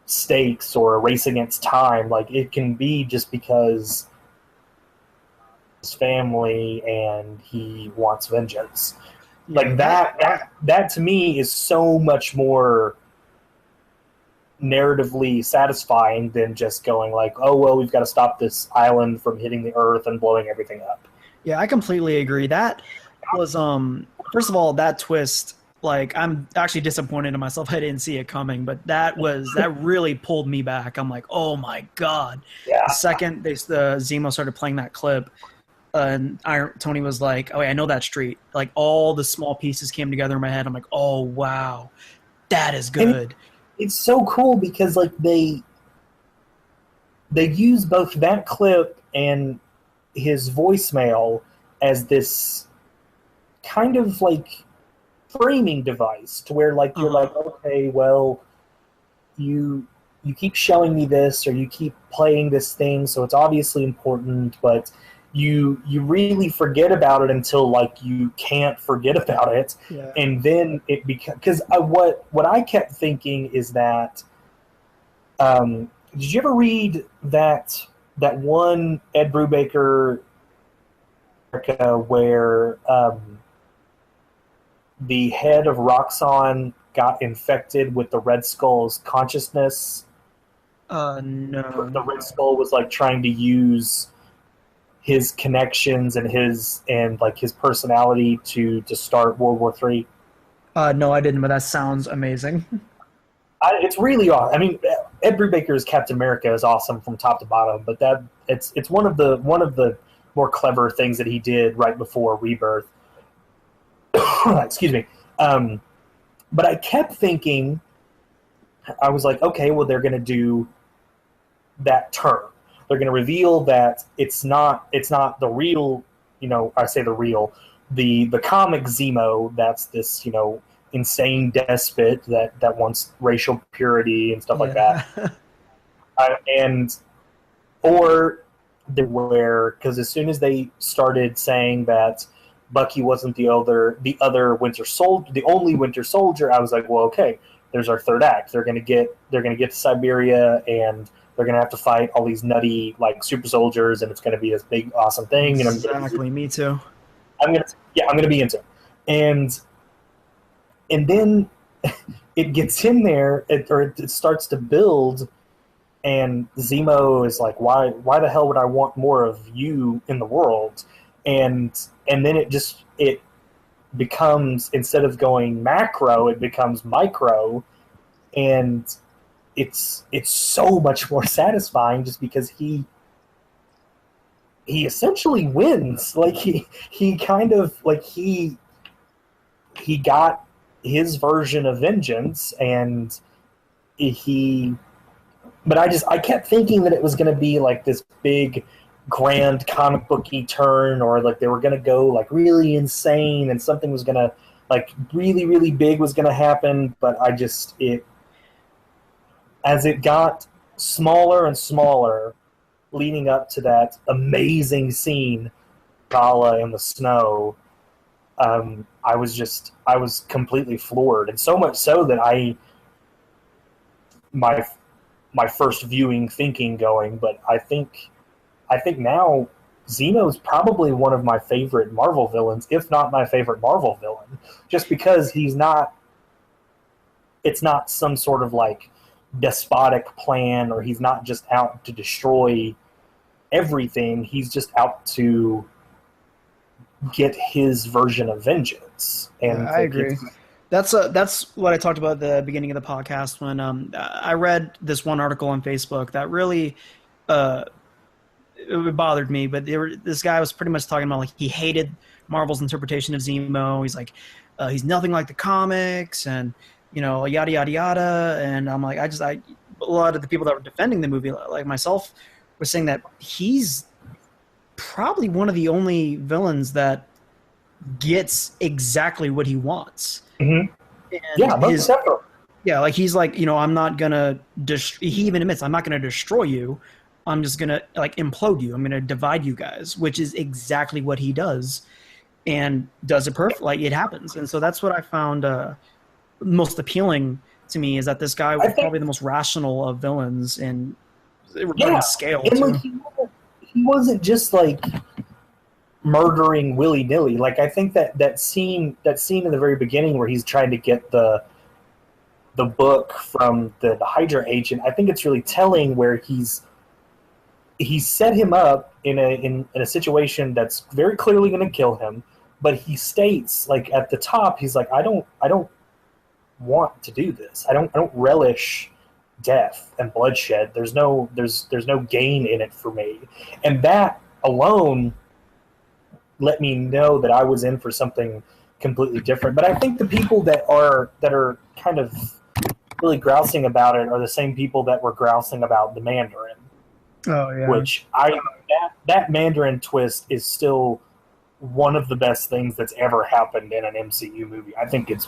stakes or a race against time. Like, it can be just because his family and he wants vengeance. Like that to me is so much more narratively satisfying than just going like, oh well, we've got to stop this island from hitting the earth and blowing everything up. Yeah, I completely agree. That was first of all, that twist, like, I'm actually disappointed in myself. I didn't see it coming, but that really pulled me back. I'm like, oh my god. Yeah. The second the Zemo started playing that clip, and Tony was like, oh, I know that street. Like, all the small pieces came together in my head. I'm like, oh wow, that is good. It's so cool because like they use both that clip and his voicemail as this kind of like framing device to where like you're like, okay, well, you keep showing me this, or you keep playing this thing, so it's obviously important, but you really forget about it until like you can't forget about it. Yeah. And then it because what I kept thinking is that did you ever read that one Ed Brubaker where the head of Roxxon got infected with the Red Skull's consciousness? No. The Red Skull was like trying to use his connections and his personality to start World War III. No, I didn't, but that sounds amazing. It's really awesome. I mean, Ed Brubaker's Captain America is awesome from top to bottom, but it's one of the more clever things that he did right before Rebirth. Excuse me. But I kept thinking I was like, okay, well, they're going to do that turn. They're going to reveal that it's not the real, I say the real, the comic Zemo. That's this, insane despot that wants racial purity and stuff like that. And or where, because as soon as they started saying that Bucky wasn't the other Winter Soldier, the only Winter Soldier, I was like, well, okay, there's our third act. They're gonna get to Siberia, and they're gonna have to fight all these nutty like super soldiers, and it's gonna be this big awesome thing. Exactly, me too. I'm gonna be into it, and then it gets in there, it starts to build. And Zemo is like, why the hell would I want more of you in the world? And then it becomes, instead of going macro, it becomes micro, and it's so much more satisfying just because he essentially wins. Like he kind of like he got his version of vengeance, and but I kept thinking that it was going to be like this big, grand comic booky turn, or like they were going to go like really insane, and something was going to like really, really big was going to happen. But as it got smaller and smaller, leading up to that amazing scene, Gala in the snow, I was completely floored, and so much so that my first viewing thinking going, but I think now Zeno's probably one of my favorite Marvel villains, if not my favorite Marvel villain, just because it's not some sort of like despotic plan, or he's not just out to destroy everything. He's just out to get his version of vengeance. And I agree. That's what I talked about at the beginning of the podcast when I read this one article on Facebook that really it bothered me. But this guy was pretty much talking about like he hated Marvel's interpretation of Zemo. He's like he's nothing like the comics, and yada yada yada. And I'm like, a lot of the people that were defending the movie, like myself, were saying that he's probably one of the only villains that gets exactly what he wants. Mm-hmm. Yeah, most definitely. Yeah, like he's like, I'm not gonna. He even admits, I'm not gonna destroy you. I'm just gonna like implode you. I'm gonna divide you guys, which is exactly what he does, and does it perfect. Like it happens, and so that's what I found most appealing to me, is that this guy was probably the most rational of villains in regarding scale. And like, he wasn't just like murdering willy-nilly. Like I think that scene in the very beginning where he's trying to get the book from the Hydra agent, I think it's really telling, where he set him up in a situation that's very clearly going to kill him, but he states like at the top, he's like, I don't want to do this. I don't relish death and bloodshed. There's no gain in it for me. And that alone let me know that I was in for something completely different. But I think the people that are kind of really grousing about it are the same people that were grousing about the Mandarin. Oh yeah. Which that Mandarin twist is still one of the best things that's ever happened in an MCU movie. I think it's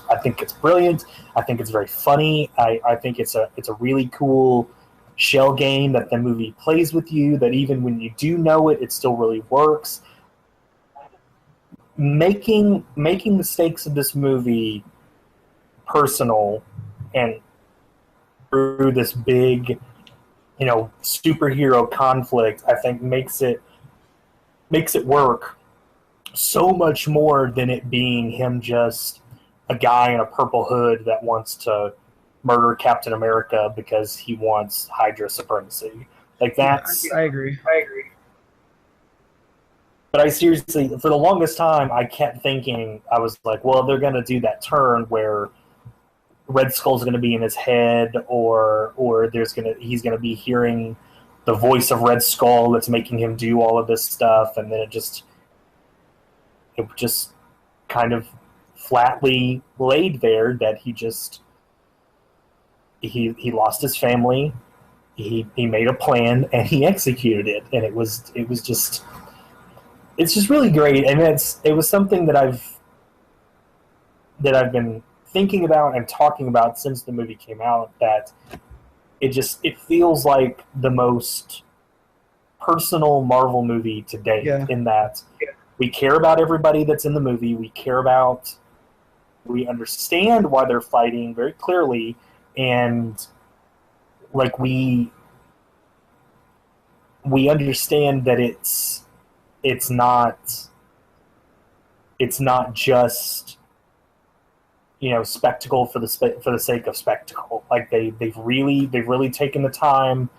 brilliant. I think it's very funny. I think it's a really cool shell game that the movie plays with you, that even when you do know it, it still really works. Making the stakes of this movie personal, and through this big, superhero conflict, I think makes it work so much more than it being him just a guy in a purple hood that wants to murder Captain America because he wants Hydra supremacy. Like that's. I agree. But I seriously, for the longest time, I kept thinking, I was like, well, they're going to do that turn where Red Skull's going to be in his head, or he's going to be hearing the voice of Red Skull that's making him do all of this stuff, and then it just kind of flatly laid there that he he lost his family. He made a plan and he executed it, and it's just really great. And it was something that I've been thinking about and talking about since the movie came out, that it feels like the most personal Marvel movie to date, in that we care about everybody that's in the movie. We understand why they're fighting very clearly, and like we understand that it's not just, you know, spectacle for the sake of spectacle. Like they've really taken the time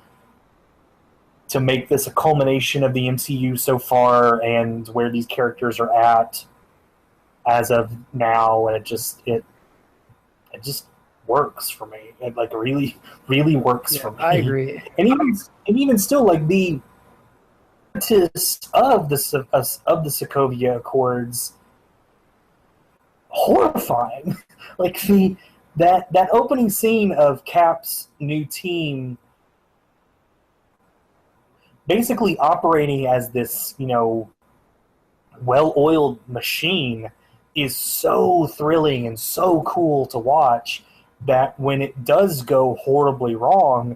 to make this a culmination of the MCU so far and where these characters are at as of now, and it just works for me. It like really works for me. I agree. And even still, like the artists of the Sokovia Accords, horrifying. Like that opening scene of Cap's new team basically operating as this, you know, well-oiled machine is so thrilling and so cool to watch, that when it does go horribly wrong,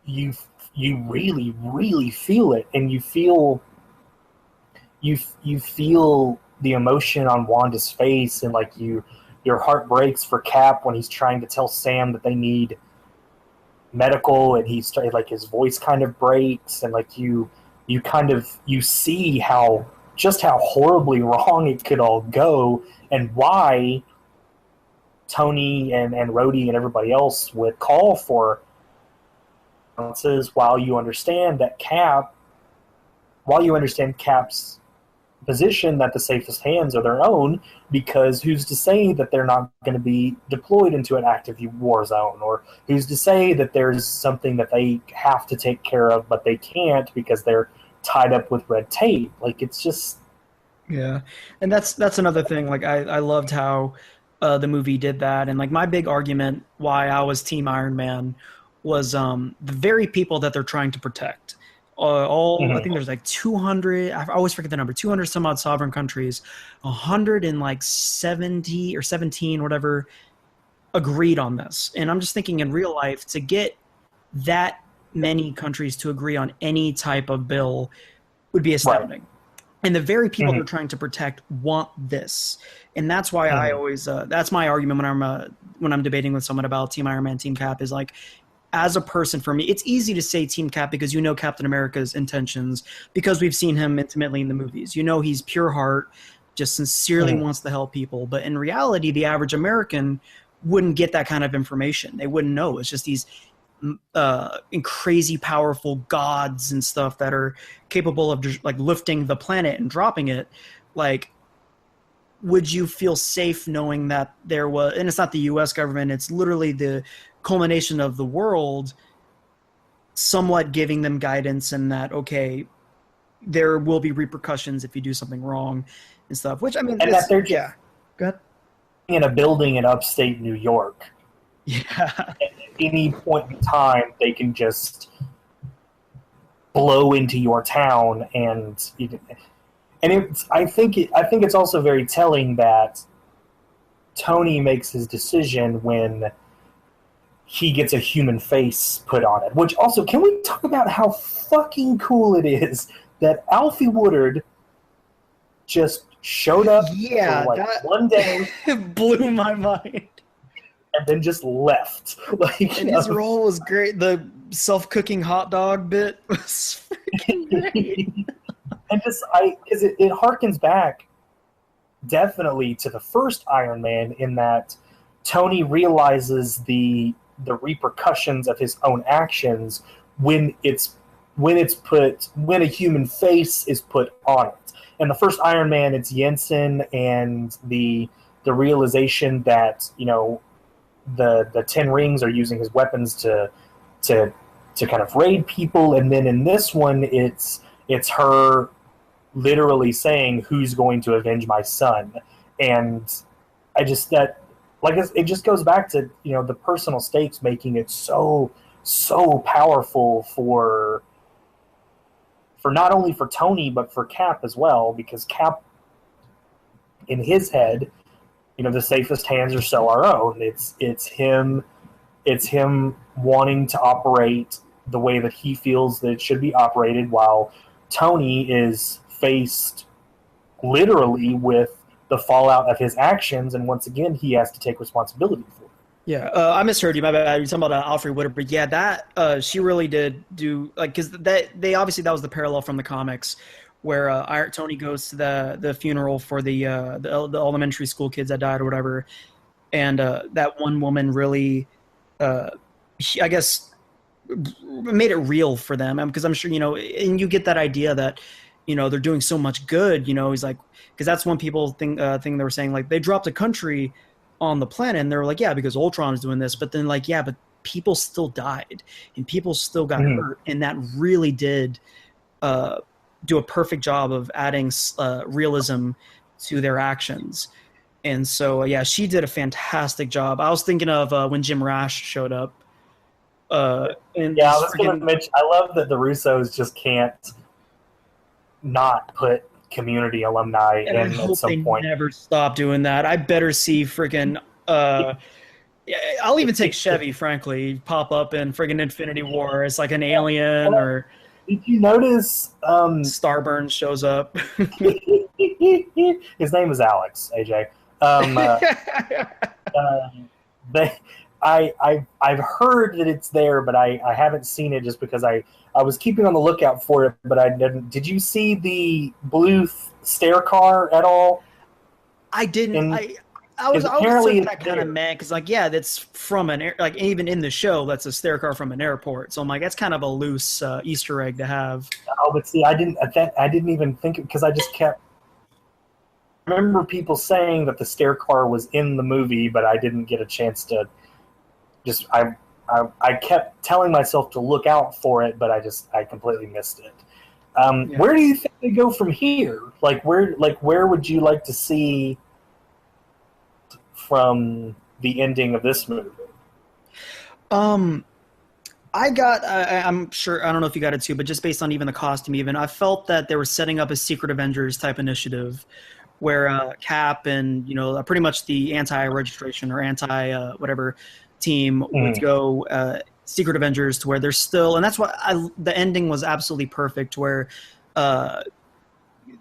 you really feel it, and you feel the emotion on Wanda's face, and like your heart breaks for Cap when he's trying to tell Sam that they need medical, and he's like his voice kind of breaks, and like you see how horribly wrong it could all go, and why Tony and Rhodey and everybody else would call for while you understand Cap's position that the safest hands are their own, because who's to say that they're not going to be deployed into an active war zone, or who's to say that there's something that they have to take care of but they can't because they're tied up with red tape. Like, it's just... Yeah, and that's another thing. Like, I loved how the movie did that, and like my big argument why I was Team Iron Man was the very people that they're trying to protect. I think there's like 200, I always forget the number, 200 some odd sovereign countries, 170 or 17, whatever, agreed on this. And I'm just thinking, in real life, to get that many countries to agree on any type of bill would be astounding. Right. And the very people they're trying to protect want this. And that's why I always, that's my argument when I'm debating with someone about Team Iron Man, Team Cap, is like, as a person, for me, it's easy to say Team Cap because you know Captain America's intentions, because we've seen him intimately in the movies. You know he's pure heart, just sincerely wants to help people. But in reality, the average American wouldn't get that kind of information. They wouldn't know. It's just these crazy powerful gods and stuff that are capable of just, like, lifting the planet and dropping it. Like, would you feel safe knowing that there was, and it's not the U.S. government, it's literally the culmination of the world, somewhat giving them guidance, and that, okay, there will be repercussions if you do something wrong and stuff, which, I mean, and that they're go ahead. In a building in upstate New York. Yeah. At any point in time, they can just blow into your town, and I think it's also very telling that Tony makes his decision when he gets a human face put on it. Which also, can we talk about how fucking cool it is that Alfie Woodard just showed up for like one day, blew my mind, and then just left. Like, and his role was great. The self-cooking hot dog bit was freaking great. And just because it harkens back definitely to the first Iron Man, in that Tony realizes the repercussions of his own actions when a human face is put on it. In the first Iron Man, it's Jensen and the realization that, you know, the Ten Rings are using his weapons to kind of raid people, and then in this one, it's her literally saying, "Who's going to avenge my son?" And I just like it just goes back to the personal stakes making it so powerful for not only for Tony but for Cap as well, because Cap in his head, the safest hands are still our own. It's him wanting to operate the way that he feels that it should be operated, while Tony is faced literally with the fallout of his actions, and once again he has to take responsibility for it. Yeah, I misheard you. My bad. You're talking about Alfred Woodard, but yeah, that she really did do, like, because they obviously, that was the parallel from the comics, where Tony goes to the funeral for the elementary school kids that died or whatever, and that one woman really, I guess, made it real for them, because I'm sure and you get that idea that they're doing so much good. He's like, because that's one people thing they were saying, like, they dropped a country on the planet, and they were like, yeah, because Ultron is doing this, but then, like, yeah, but people still died and people still got hurt, and that really did do a perfect job of adding realism to their actions. And so yeah, she did a fantastic job. I was thinking of when Jim Rash showed up. And yeah, I was going to mention, I love that the Russos just can't not put Community alumni in at some point. Never stop doing that. I better see freaking I'll even take Chevy, frankly, pop up in friggin' Infinity War as like an alien. Or did you notice Starburns shows up? His name is Alex, AJ. I've heard that it's there, but I haven't seen it just because I was keeping on the lookout for it, but I didn't. Did you see the blue stair car at all? I didn't. I was that kind of mad because, like, yeah, that's from an air, like, even in the show, that's a stair car from an airport. So I'm like, that's kind of a loose Easter egg to have. Oh, but see, I didn't even think it, because I just kept. I remember people saying that the stair car was in the movie, but I didn't get a chance to. I kept telling myself to look out for it, but I completely missed it. Yeah. Where do you think they go from here? Where would you like to see from the ending of this movie? I'm sure, I don't know if you got it too, but just based on even the costume, I felt that they were setting up a Secret Avengers type initiative where Cap and, pretty much the anti-registration or anti-whatever team would go Secret Avengers, to where they're still, and that's why the ending was absolutely perfect, where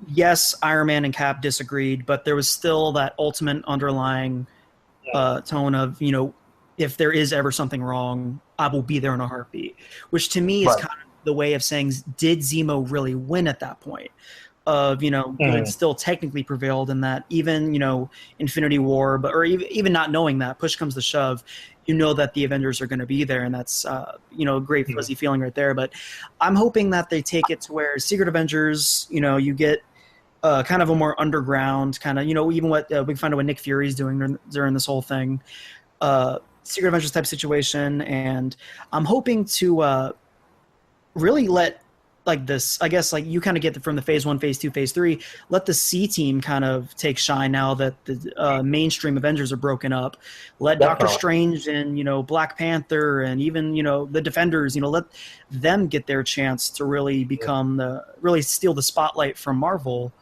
yes, Iron Man and Cap disagreed, but there was still that ultimate underlying tone of, if there is ever something wrong, I will be there in a heartbeat, which to me is kind of the way of saying, did Zemo really win at that point? Of, good still technically prevailed, in that even, Infinity War, or even not knowing that, push comes to shove, that the Avengers are going to be there, and that's, a great fuzzy feeling right there. But I'm hoping that they take it to where Secret Avengers, you get kind of a more underground kind of, even what we can find out what Nick Fury's doing during this whole thing, Secret Avengers type situation. And I'm hoping to really let, like, this, I guess, like, you kind of get from the phase 1, phase 2, phase 3, let the C team kind of take shine now that the mainstream Avengers are broken up. Let Doctor Strange and, Black Panther and even, the Defenders, let them get their chance to really really steal the spotlight from Marvel.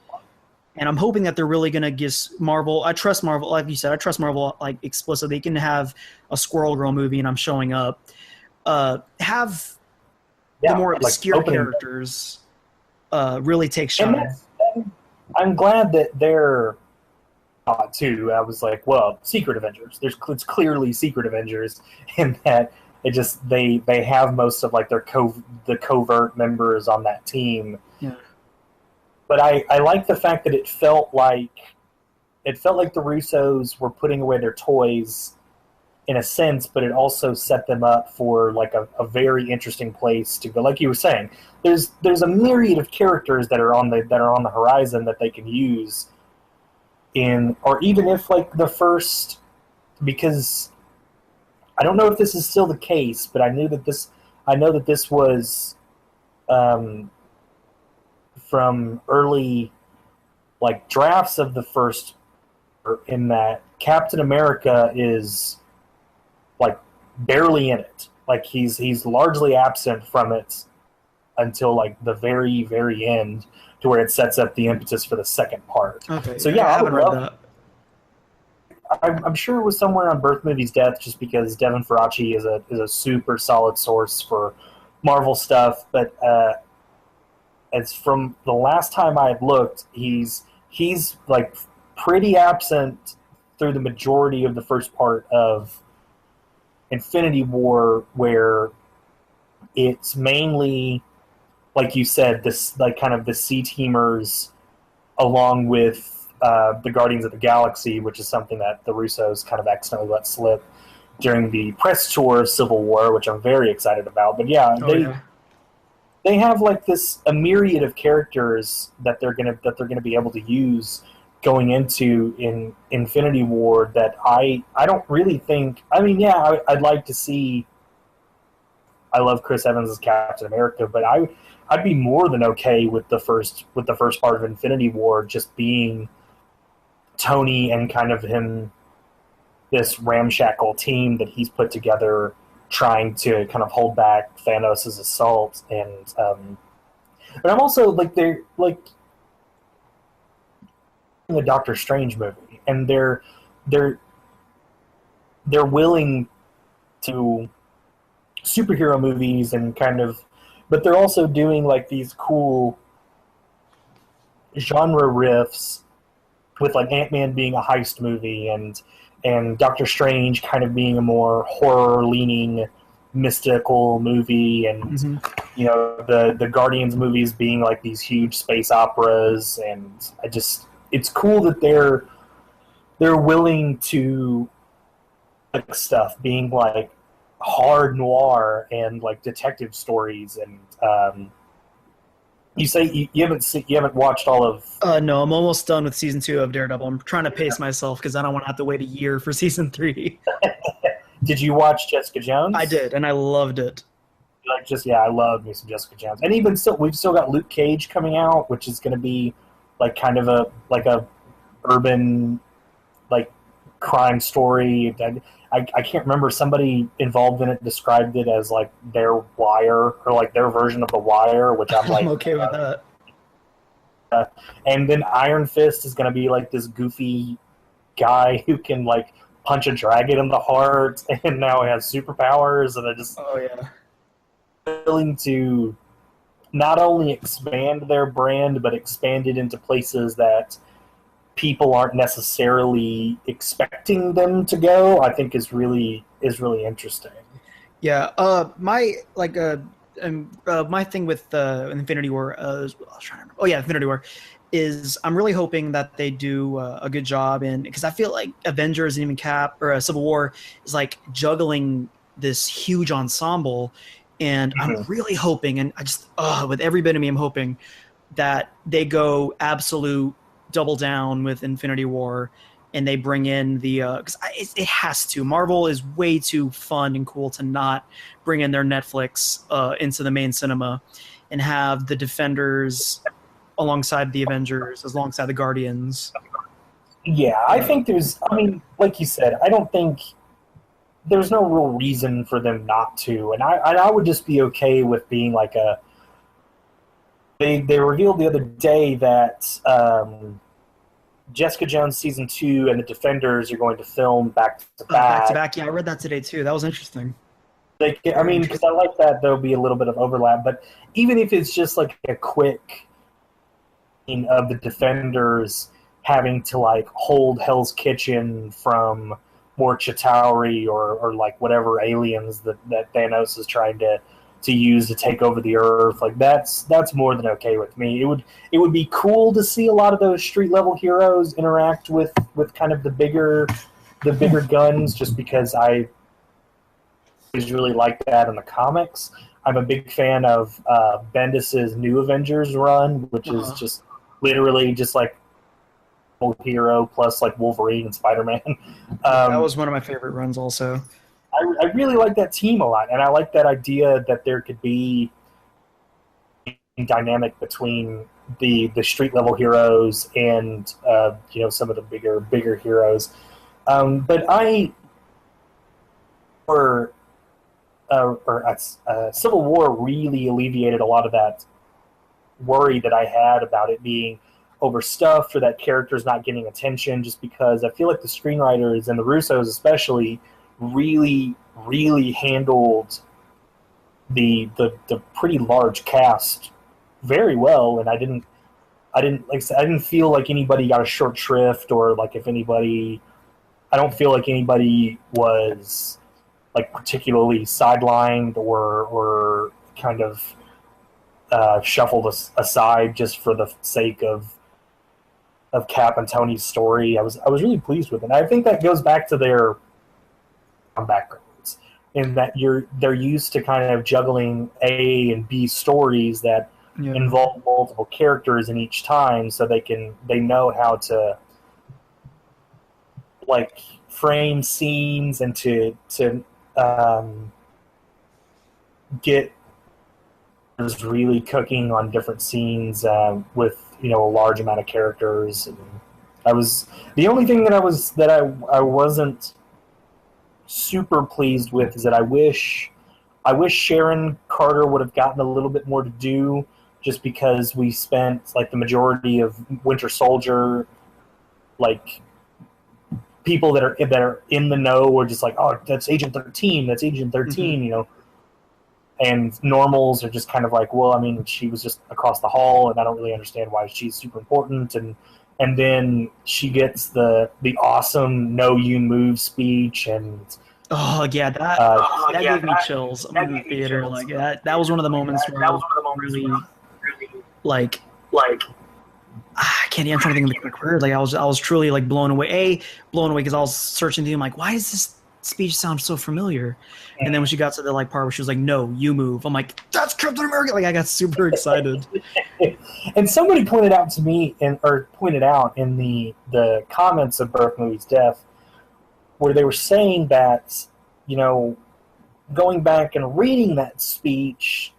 And I'm hoping that they're really going to give Marvel, I trust Marvel, like you said, I trust Marvel, like, explicitly. They can have a Squirrel Girl movie and I'm showing up. Have the more obscure characters really take shine. I'm glad that they're too. I was like, well, Secret Avengers. It's clearly Secret Avengers in that they have most of, like, the covert members on that team. Yeah. But I like the fact that it felt like the Russos were putting away their toys in a sense, but it also set them up for, like, a very interesting place to go. Like you were saying, there's a myriad of characters that are on the horizon that they can use in, or even if, like, the first, because I don't know if this is still the case, but I know that this was from early, like, drafts of the first, in that Captain America is like barely in it. Like he's largely absent from it until like the very, very end, to where it sets up the impetus for the second part. Okay. So yeah, I I would haven't read love. that. I'm sure it was somewhere on Birth Movie's Death, just because Devin Faraci is a super solid source for Marvel stuff. But as from the last time I had looked, he's like pretty absent through the majority of the first part of Infinity War, where it's mainly, like you said, this like kind of the C-teamers along with the Guardians of the Galaxy, which is something that the Russos kind of accidentally let slip during the press tour of Civil War, which I'm very excited about. But yeah, they have like a myriad of characters that they're gonna be able to use going into in Infinity War that I don't really think. I mean, yeah, I'd like to see. I love Chris Evans as Captain America, but I'd be more than okay with the first part of Infinity War just being Tony and kind of him, this ramshackle team that he's put together, trying to kind of hold back Thanos' assault. And but I'm also like they're like in the Doctor Strange movie, and they're willing to superhero movies and kind of, but they're also doing like these cool genre riffs with like Ant-Man being a heist movie and Doctor Strange kind of being a more horror leaning mystical movie, and you know, the Guardians movies being like these huge space operas. And it's cool that they're willing to like stuff being like hard noir and like detective stories. And you say you haven't watched all of? No, I'm almost done with season 2 of Daredevil. I'm trying to pace myself because I don't want to have to wait a year for season 3. Did you watch Jessica Jones? I did, and I loved it. I love me some Jessica Jones. And even still, we've still got Luke Cage coming out, which is going to be like kind of a urban like crime story. I can't remember, somebody involved in it described it as like their Wire, or like their version of the Wire, which I'm like, I'm okay with that. And then Iron Fist is going to be like this goofy guy who can like punch a dragon in the heart, and now he has superpowers. And I just willing to not only expand their brand, but expand it into places that people aren't necessarily expecting them to go, I think is really interesting. Yeah. My thing with Infinity War. I was trying to remember. Oh yeah, Infinity War is I'm really hoping that they do a good job in, because I feel like Avengers and even Cap or Civil War is like juggling this huge ensemble, and I'm really hoping, and I just with every bit of me, I'm hoping that they go absolute double down with Infinity War, and they bring in the because it has to. Marvel is way too fun and cool to not bring in their Netflix into the main cinema, and have the Defenders alongside the Avengers, alongside the Guardians. Yeah, I think I mean, like you said, I don't think there's no real reason for them not to, and I would just be okay with being like a. They revealed the other day that Jessica Jones season 2 and the Defenders are going to film back to back. Back to back, yeah, I read that today too. That was interesting. I mean, because I like that there'll be a little bit of overlap, but even if it's just like a quick scene of the Defenders having to like hold Hell's Kitchen from more Chitauri or like whatever aliens that Thanos is trying to use to take over the Earth, like that's more than okay with me. It would be cool to see a lot of those street level heroes interact with kind of the bigger guns, just because I always really like that in the comics. I'm a big fan of Bendis's New Avengers run, which is just literally just like hero plus like Wolverine and Spider-Man. That was one of my favorite runs also. I really like that team a lot, and I like that idea that there could be a dynamic between the street level heroes and you know, some of the bigger heroes. But Civil War really alleviated a lot of that worry that I had about it being overstuffed or that characters not getting attention, just because I feel like the screenwriters and the Russos especially really, really handled the pretty large cast very well, and I didn't like I said, I didn't feel like anybody got a short shrift, or like if anybody, I don't feel like anybody was like particularly sidelined or kind of shuffled aside just for the sake of Cap and Tony's story. I was really pleased with it. And I think that goes back to their backgrounds, in that they're used to kind of juggling A and B stories that involve multiple characters in each time, so they know how to like frame scenes and to get really cooking on different scenes with a large amount of characters. And the only thing that I wasn't super pleased with is that I wish Sharon Carter would have gotten a little bit more to do, just because we spent like the majority of Winter Soldier, like people that are in the know were just like, oh, that's Agent 13, that's Agent 13, Mm-hmm. And normals are just kind of like, well, I mean, she was just across the hall, and I don't really understand why she's super important. And then she gets the awesome "No, you move" speech, and oh yeah, that gave me chills in the theater. Like that was one of the moments where I was really like I can't. I'm trying to think of the quick word. Like I was truly like blown away because I was searching through. I'm like, why does this speech sound so familiar? And then when she got to the like part where she was like, "No, you move," I'm like, "That's Captain America!" Like I got super excited. And somebody pointed out in the comments of Burke Movie's death, where they were saying that, going back and reading that speech,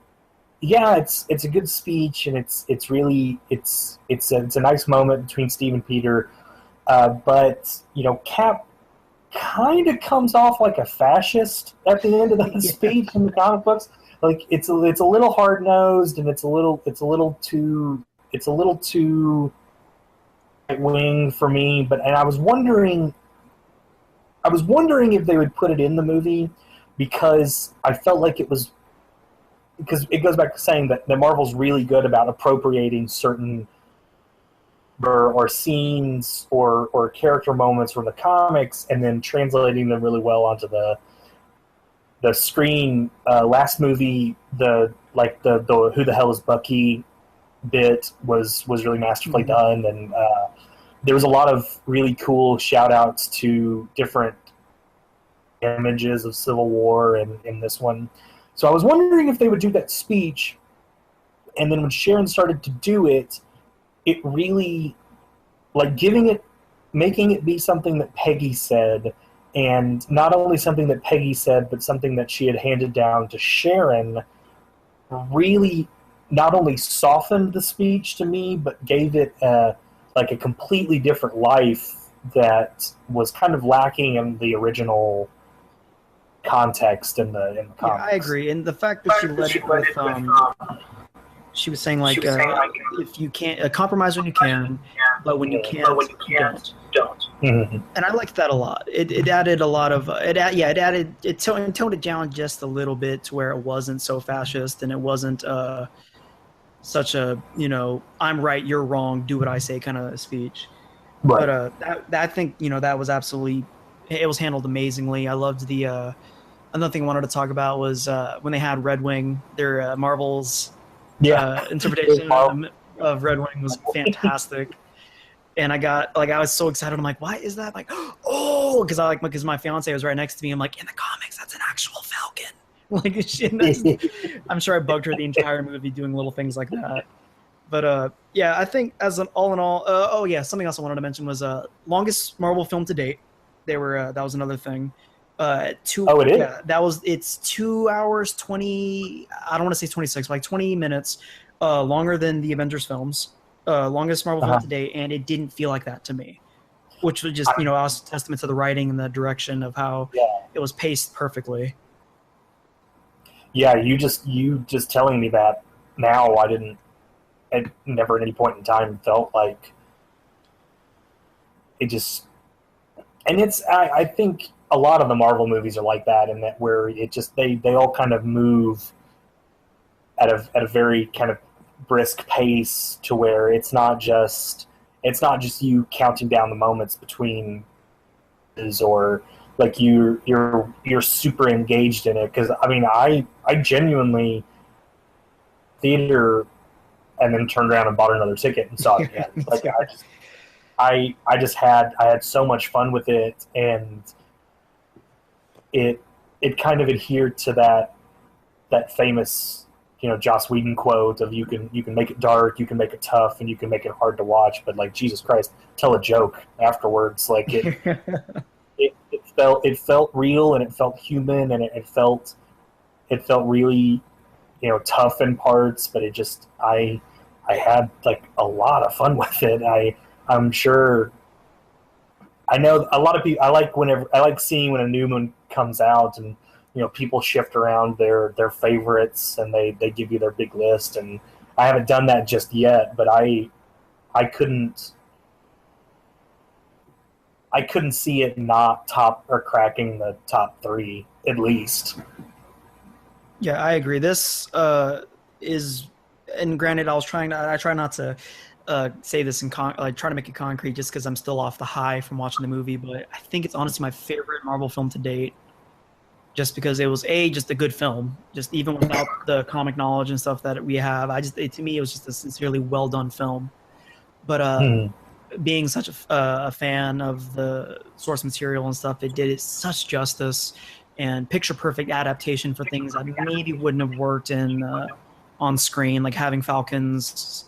yeah, it's a good speech, and it's a nice moment between Steve and Peter, but Cap kind of comes off like a fascist at the end of that speech in the comic books. Like it's a little hard nosed, and it's a little too right wing for me. And I was wondering if they would put it in the movie, because I felt like it was, because it goes back to saying that Marvel's really good about appropriating certain or scenes or character moments from the comics and then translating them really well onto the screen. Last movie, the "Who the hell is Bucky" bit was really masterfully done, and there was a lot of really cool shout outs to different images of Civil War in this one. So I was wondering if they would do that speech, and then when Sharon started to do it, it really, like, making it be something that Peggy said, and not only something that Peggy said, but something that she had handed down to Sharon, really not only softened the speech to me, but gave it a completely different life that was kind of lacking in the original context in the comics. Yeah, I agree, and the fact that she led it with she was saying like, if you can't compromise when you can, but when you can't, don't. Mm-hmm. And I liked that a lot. It added a lot of it toned it down just a little bit to where it wasn't so fascist, and it wasn't such a I'm right, you're wrong, do what I say kind of speech. Right. But I think that was absolutely, it was handled amazingly. I loved the another thing I wanted to talk about was when they had Red Wing, their Marvel's interpretation of Red Wing was fantastic. And I was so excited. I'm like, why is that? Like, oh, because my fiance was right next to me. I'm like, in the comics, that's an actual Falcon. Like, I'm sure I bugged her the entire movie doing little things like that. But I think all in all, something else I wanted to mention was longest Marvel film to date. That was another thing. It is? Yeah, it's 2 hours 20. I don't want to say 26, but like 20 minutes longer than the Avengers films. Longest Marvel film to date, and it didn't feel like that to me. which was just also testament to the writing and the direction of how it was paced perfectly. Yeah, you just telling me that now, it never at any point in time felt like it just, and I think a lot of the Marvel movies are like that, and that where it just they all kind of move at a very kind of brisk pace to where it's not just you counting down the moments between, or like you're super engaged in it. Because I mean, I genuinely theater and then turned around and bought another ticket and saw it again. Like I had so much fun with it, and it kind of adhered to that famous Joss Whedon quote of you can make it dark, you can make it tough, and you can make it hard to watch, but like Jesus Christ, tell a joke afterwards. Like it felt real, and it felt human, and it felt really tough in parts, but it just I had like a lot of fun with it. I'm sure. I know a lot of people. I like seeing when a new one comes out, and people shift around their favorites, and they give you their big list. And I haven't done that just yet, but I couldn't see it not top or cracking the top 3 at least. Yeah, I agree. This is, and granted, I try not to say this try to make it concrete just because I'm still off the high from watching the movie, but I think it's honestly my favorite Marvel film to date, just because it was just a good film, just even without the comic knowledge and stuff that we have. To me, it was just a sincerely well done film. But being such a fan of the source material and stuff, it did it such justice and picture perfect adaptation for things that maybe wouldn't have worked in on screen, like having Falcons,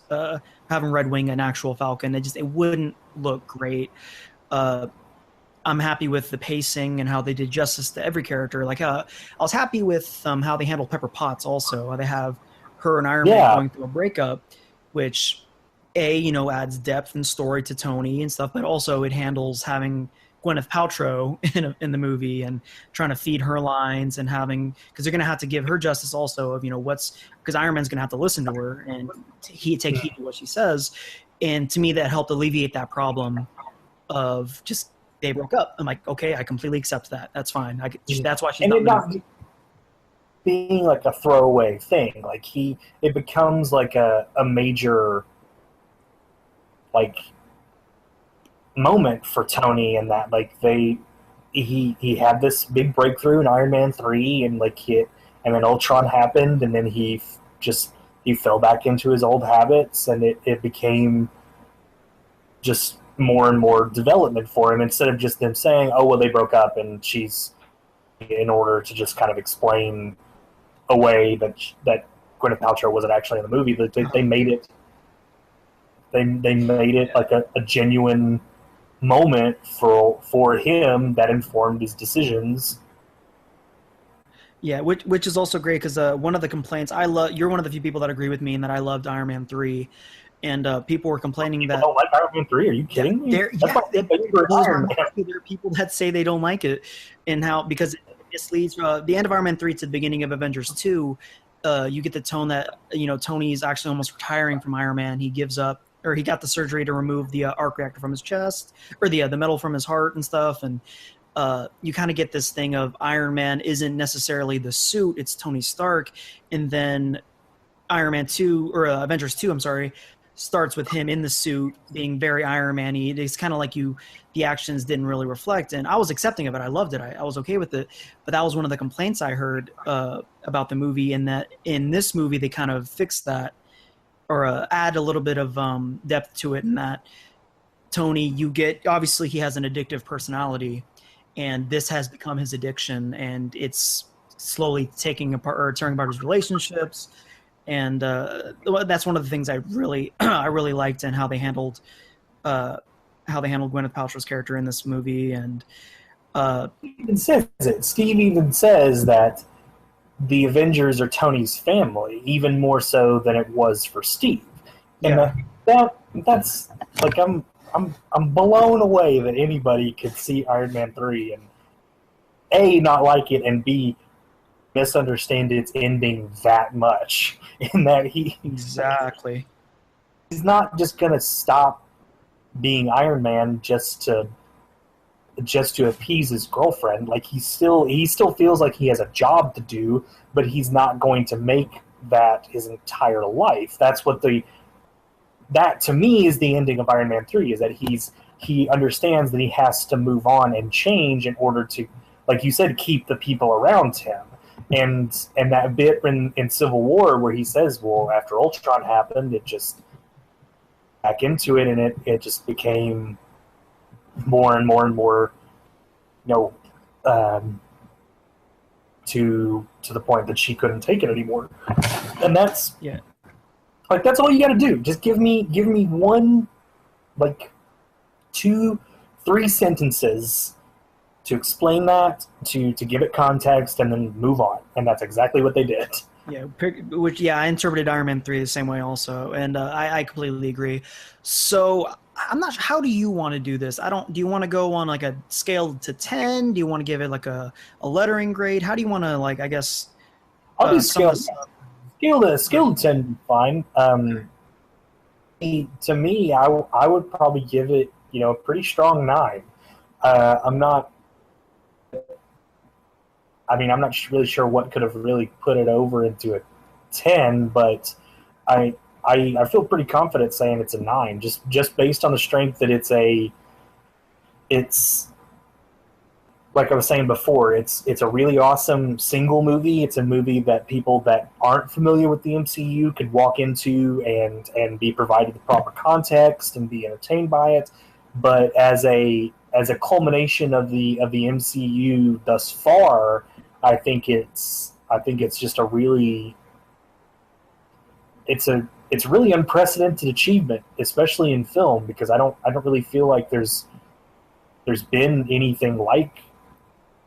having Red Wing an actual Falcon. It wouldn't look great. I'm happy with the pacing and how they did justice to every character. Like I was happy with how they handled Pepper Potts. They have her and Iron Man going through a breakup, which adds depth and story to Tony and stuff, but also it handles having Gwyneth Paltrow in the movie and trying to feed her lines, and because they're going to have to give her justice also of because Iron Man's going to have to listen to her and take heed to what she says. And to me, that helped alleviate that problem of just they broke up. I'm like, okay, I completely accept that. That's fine. That's why she's not being like a throwaway thing. Like it becomes like a major like moment for Tony, and that like he had this big breakthrough in Iron Man 3, and and then Ultron happened, and then he fell back into his old habits, and it became just more and more development for him, instead of just them saying, oh well, they broke up, and she's, in order to just kind of explain away that Gwyneth Paltrow wasn't actually in the movie. They made it like a genuine moment for him that informed his decisions. Yeah, which is also great, because one of the complaints you're one of the few people that agree with me in that I loved Iron Man 3, and people were complaining that don't like Iron Man 3. Are you kidding me? There are people that say they don't like it, and because it misleads the end of Iron Man 3 to the beginning of Avengers 2. You get the tone that Tony's actually almost retiring from Iron Man. He gives up, or he got the surgery to remove the arc reactor from his chest, or the metal from his heart and stuff. And you kind of get this thing of Iron Man isn't necessarily the suit, it's Tony Stark. And then Iron Man 2, or Avengers 2, I'm sorry, starts with him in the suit being very Iron Man-y. It's kind of like the actions didn't really reflect. And I was accepting of it. I loved it. I was okay with it. But that was one of the complaints I heard about the movie, and that in this movie they kind of fixed that, or add a little bit of depth to it, in that Tony, obviously he has an addictive personality, and this has become his addiction, and it's slowly tearing apart his relationships. And that's one of the things I really liked, and how they handled Gwyneth Paltrow's character in this movie. And Steve even says that the Avengers are Tony's family, even more so than it was for Steve. And that's like, I'm blown away that anybody could see Iron Man 3 and A, not like it, and B, misunderstand its ending that much. In that Exactly. he's not just gonna stop being Iron Man just to appease his girlfriend. Like he still feels like he has a job to do, but he's not going to make that his entire life. That to me is the ending of Iron Man 3, is that he understands that he has to move on and change in order to, like you said, keep the people around him. And that bit in Civil War where he says, well, after Ultron happened, it just back into it, and it just became more and more and more, to the point that she couldn't take it anymore. And that's that's all you got to do. Just give me one, like 2-3 sentences to explain that, to give it context, and then move on. And that's exactly what they did. Yeah, I interpreted Iron Man 3 the same way also, and I completely agree. So I'm not sure, how do you want to do this? Do you want to go on like a scale to 10? Do you want to give it like a lettering grade? How do you want to, like, I guess, I'll do scale to 10, fine. To me, I would probably give it, a pretty strong 9. I'm not really sure what could have really put it over into a 10, but I feel pretty confident saying it's a 9, just based on the strength that it's like I was saying before, it's a really awesome single movie. It's a movie that people that aren't familiar with the MCU could walk into and be provided the proper context and be entertained by it. But as a culmination of the MCU thus far, I think it's just a really it's really unprecedented achievement, especially in film, because I don't really feel like there's been anything like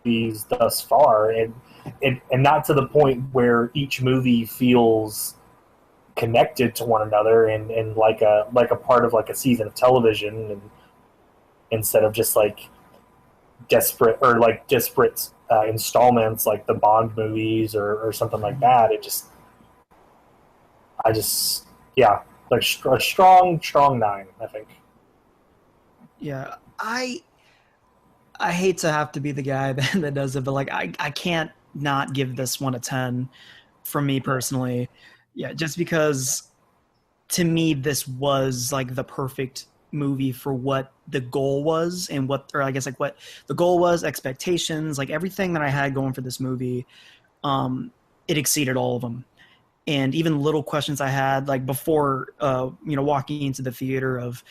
these thus far, and not to the point where each movie feels connected to one another and like a part of like a season of television, and instead of just like disparate installments like the Bond movies or something like that. Like a strong 9, I think. Yeah, I hate to have to be the guy that does it, but like I can't not give this one a 10 for me personally. Yeah, just because to me this was like the perfect movie for what the goal was, and what the goal was, expectations, like everything that I had going for this movie, it exceeded all of them. And even little questions I had, like before, walking into the theater of,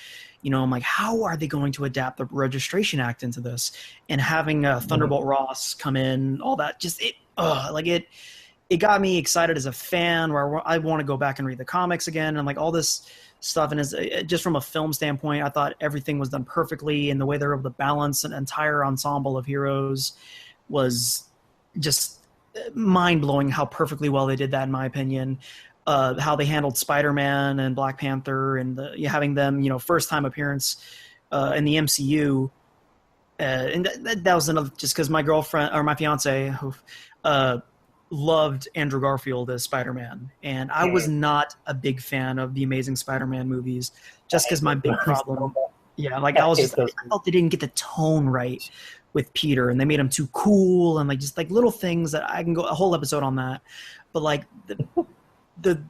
I'm like, how are they going to adapt the Registration Act into this? And having Thunderbolt Ross come in, all that, it got me excited as a fan, where I want to go back and read the comics again, and like all this stuff. And just from a film standpoint, I thought everything was done perfectly, and the way they were able to balance an entire ensemble of heroes was just mind-blowing how perfectly well they did that, in my opinion. How they handled Spider-Man and Black Panther, and having them, first-time appearance in the MCU. And that was another, just because my girlfriend, or my fiance, loved Andrew Garfield as Spider-Man, and I was not a big fan of the Amazing Spider-Man movies, just because my big problem, I felt they didn't get the tone right with Peter, and they made him too cool, and just little things that I can go a whole episode on that. But like the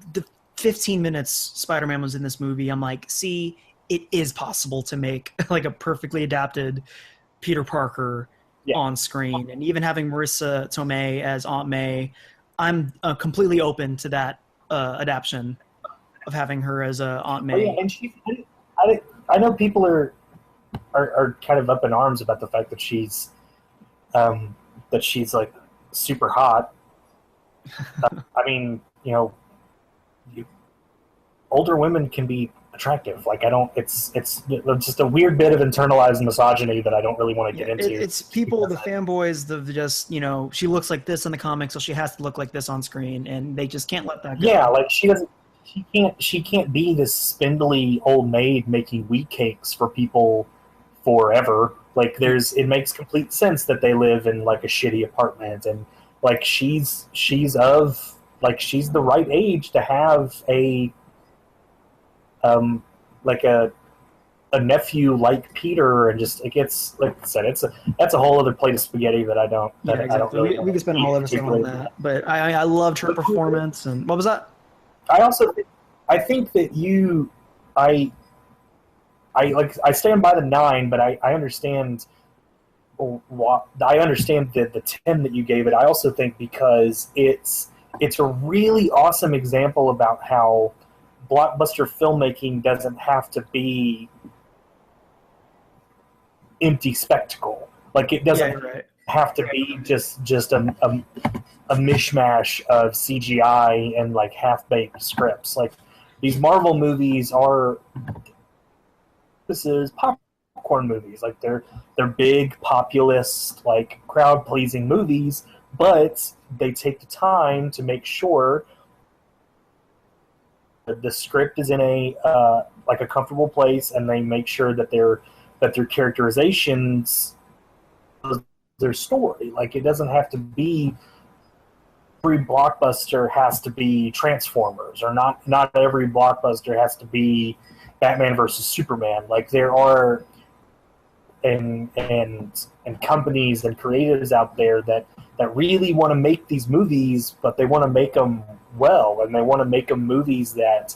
15 minutes Spider-Man was in this movie, I'm like, see, it is possible to make like a perfectly adapted Peter Parker on screen. And even having Marissa Tomei as Aunt May, I'm completely open to that adaptation of having her as Aunt May. And I know people are kind of up in arms about the fact that she's like super hot. I mean, older women can be attractive. It's just a weird bit of internalized misogyny that I don't really want to get into. It's people, the fanboys, just she looks like this in the comics, so she has to look like this on screen, and they just can't let that go. Yeah, like she doesn't. she can't be this spindly old maid making wheat cakes for people forever. Like it makes complete sense that they live in like a shitty apartment, and like she's the right age to have a like a nephew like Peter, and just it gets, like I said, that's a whole other plate of spaghetti that I don't really we could spend a whole episode on that. But I loved her performance. And what was that? I think that I stand by the 9, but I understand the 10 that you gave it. I also think because it's a really awesome example about how blockbuster filmmaking doesn't have to be empty spectacle. Like it doesn't have to be just a mishmash of CGI and like half-baked scripts. Like these Marvel movies this is popcorn movies. Like they're big, populist, like crowd-pleasing movies, but they take the time to make sure that the script is in a like a comfortable place, and they make sure that their characterizations, their story. Like it doesn't have to be every blockbuster has to be Transformers, or not every blockbuster has to be Batman versus Superman. Like there are and companies and creatives out there that really want to make these movies, but they want to make them well, and they want to make them movies that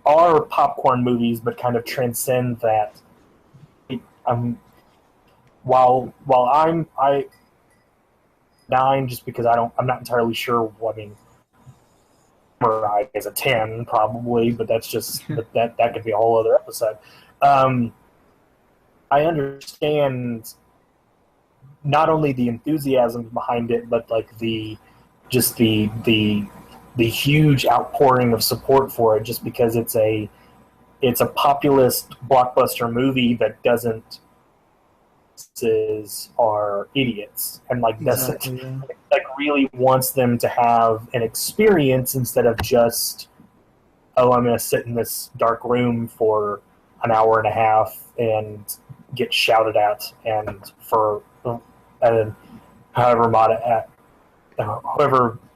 are popcorn movies, but kind of transcend that. While I'm 9, just because I'm not entirely sure. I mean, Samurai is a 10 probably, but that's just that could be a whole other episode. I understand not only the enthusiasm behind it, but like the huge outpouring of support for it, just because it's a populist blockbuster movie that doesn't are idiots, and like doesn't like really wants them to have an experience instead of just, oh, I'm going to sit in this dark room for an hour and a half and get shouted at, and for however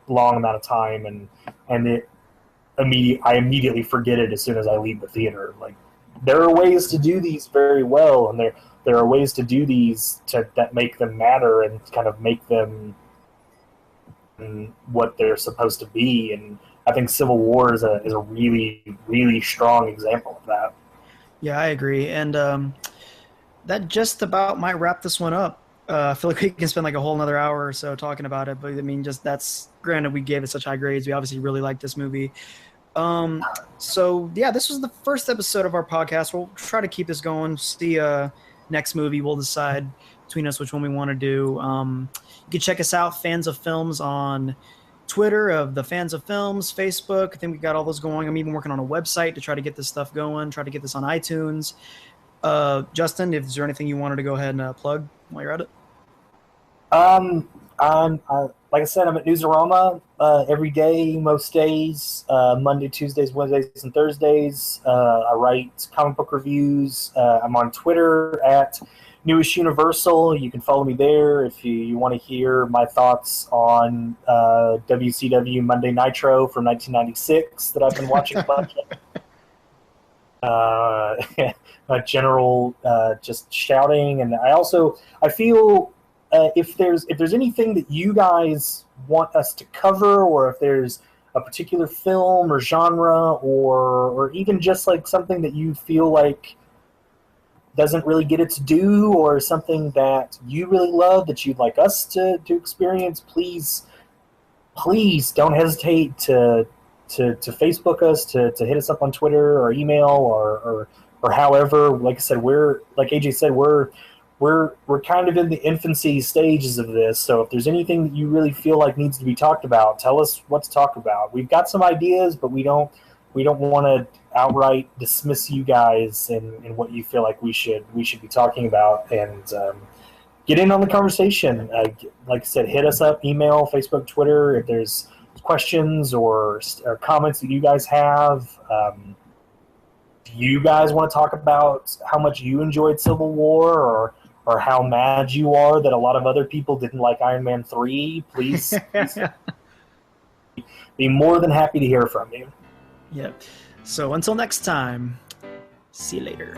long amount of time, and I immediately forget it as soon as I leave the theater. Like there are ways to do these very well, and there are ways to do these that make them matter and kind of make them what they're supposed to be. And I think Civil War is a really, really strong example of that. Yeah, I agree. And that just about might wrap this one up. I feel like we can spend like a whole another hour or so talking about it. But I mean, just that's granted, we gave it such high grades. We obviously really like this movie. So yeah, this was the first episode of our podcast. We'll try to keep this going. See, next movie, we'll decide between us which one we want to do. You can check us out, Fans of Films, on Twitter of the Fans of Films, Facebook. I think we got all those going. I'm even working on a website to try to get this stuff going, try to get this on iTunes. Justin, is there anything you wanted to go ahead and plug while you're at it? Like I said, I'm at Newsarama every day, most days, Monday, Tuesdays, Wednesdays, and Thursdays. I write comic book reviews. I'm on Twitter at Newest Universal. You can follow me there if you want to hear my thoughts on WCW Monday Nitro from 1996 that I've been watching a bunch of. General just shouting. And I feel if there's anything that you guys want us to cover, or if there's a particular film or genre, or even just like something that you feel like doesn't really get its due, or something that you really love that you'd like us to experience, please don't hesitate to Facebook us, to hit us up on Twitter or email or however. Like I said, like AJ said, we're kind of in the infancy stages of this, so if there's anything that you really feel like needs to be talked about, tell us what to talk about. We've got some ideas, but we don't want to outright dismiss you guys in what you feel like we should be talking about, and get in on the conversation. Like I said, hit us up, email, Facebook, Twitter. If there's questions or comments that you guys have. Do you guys want to talk about how much you enjoyed Civil War, or how mad you are that a lot of other people didn't like Iron Man 3? Please be more than happy to hear from you. Yep. So until next time, see you later.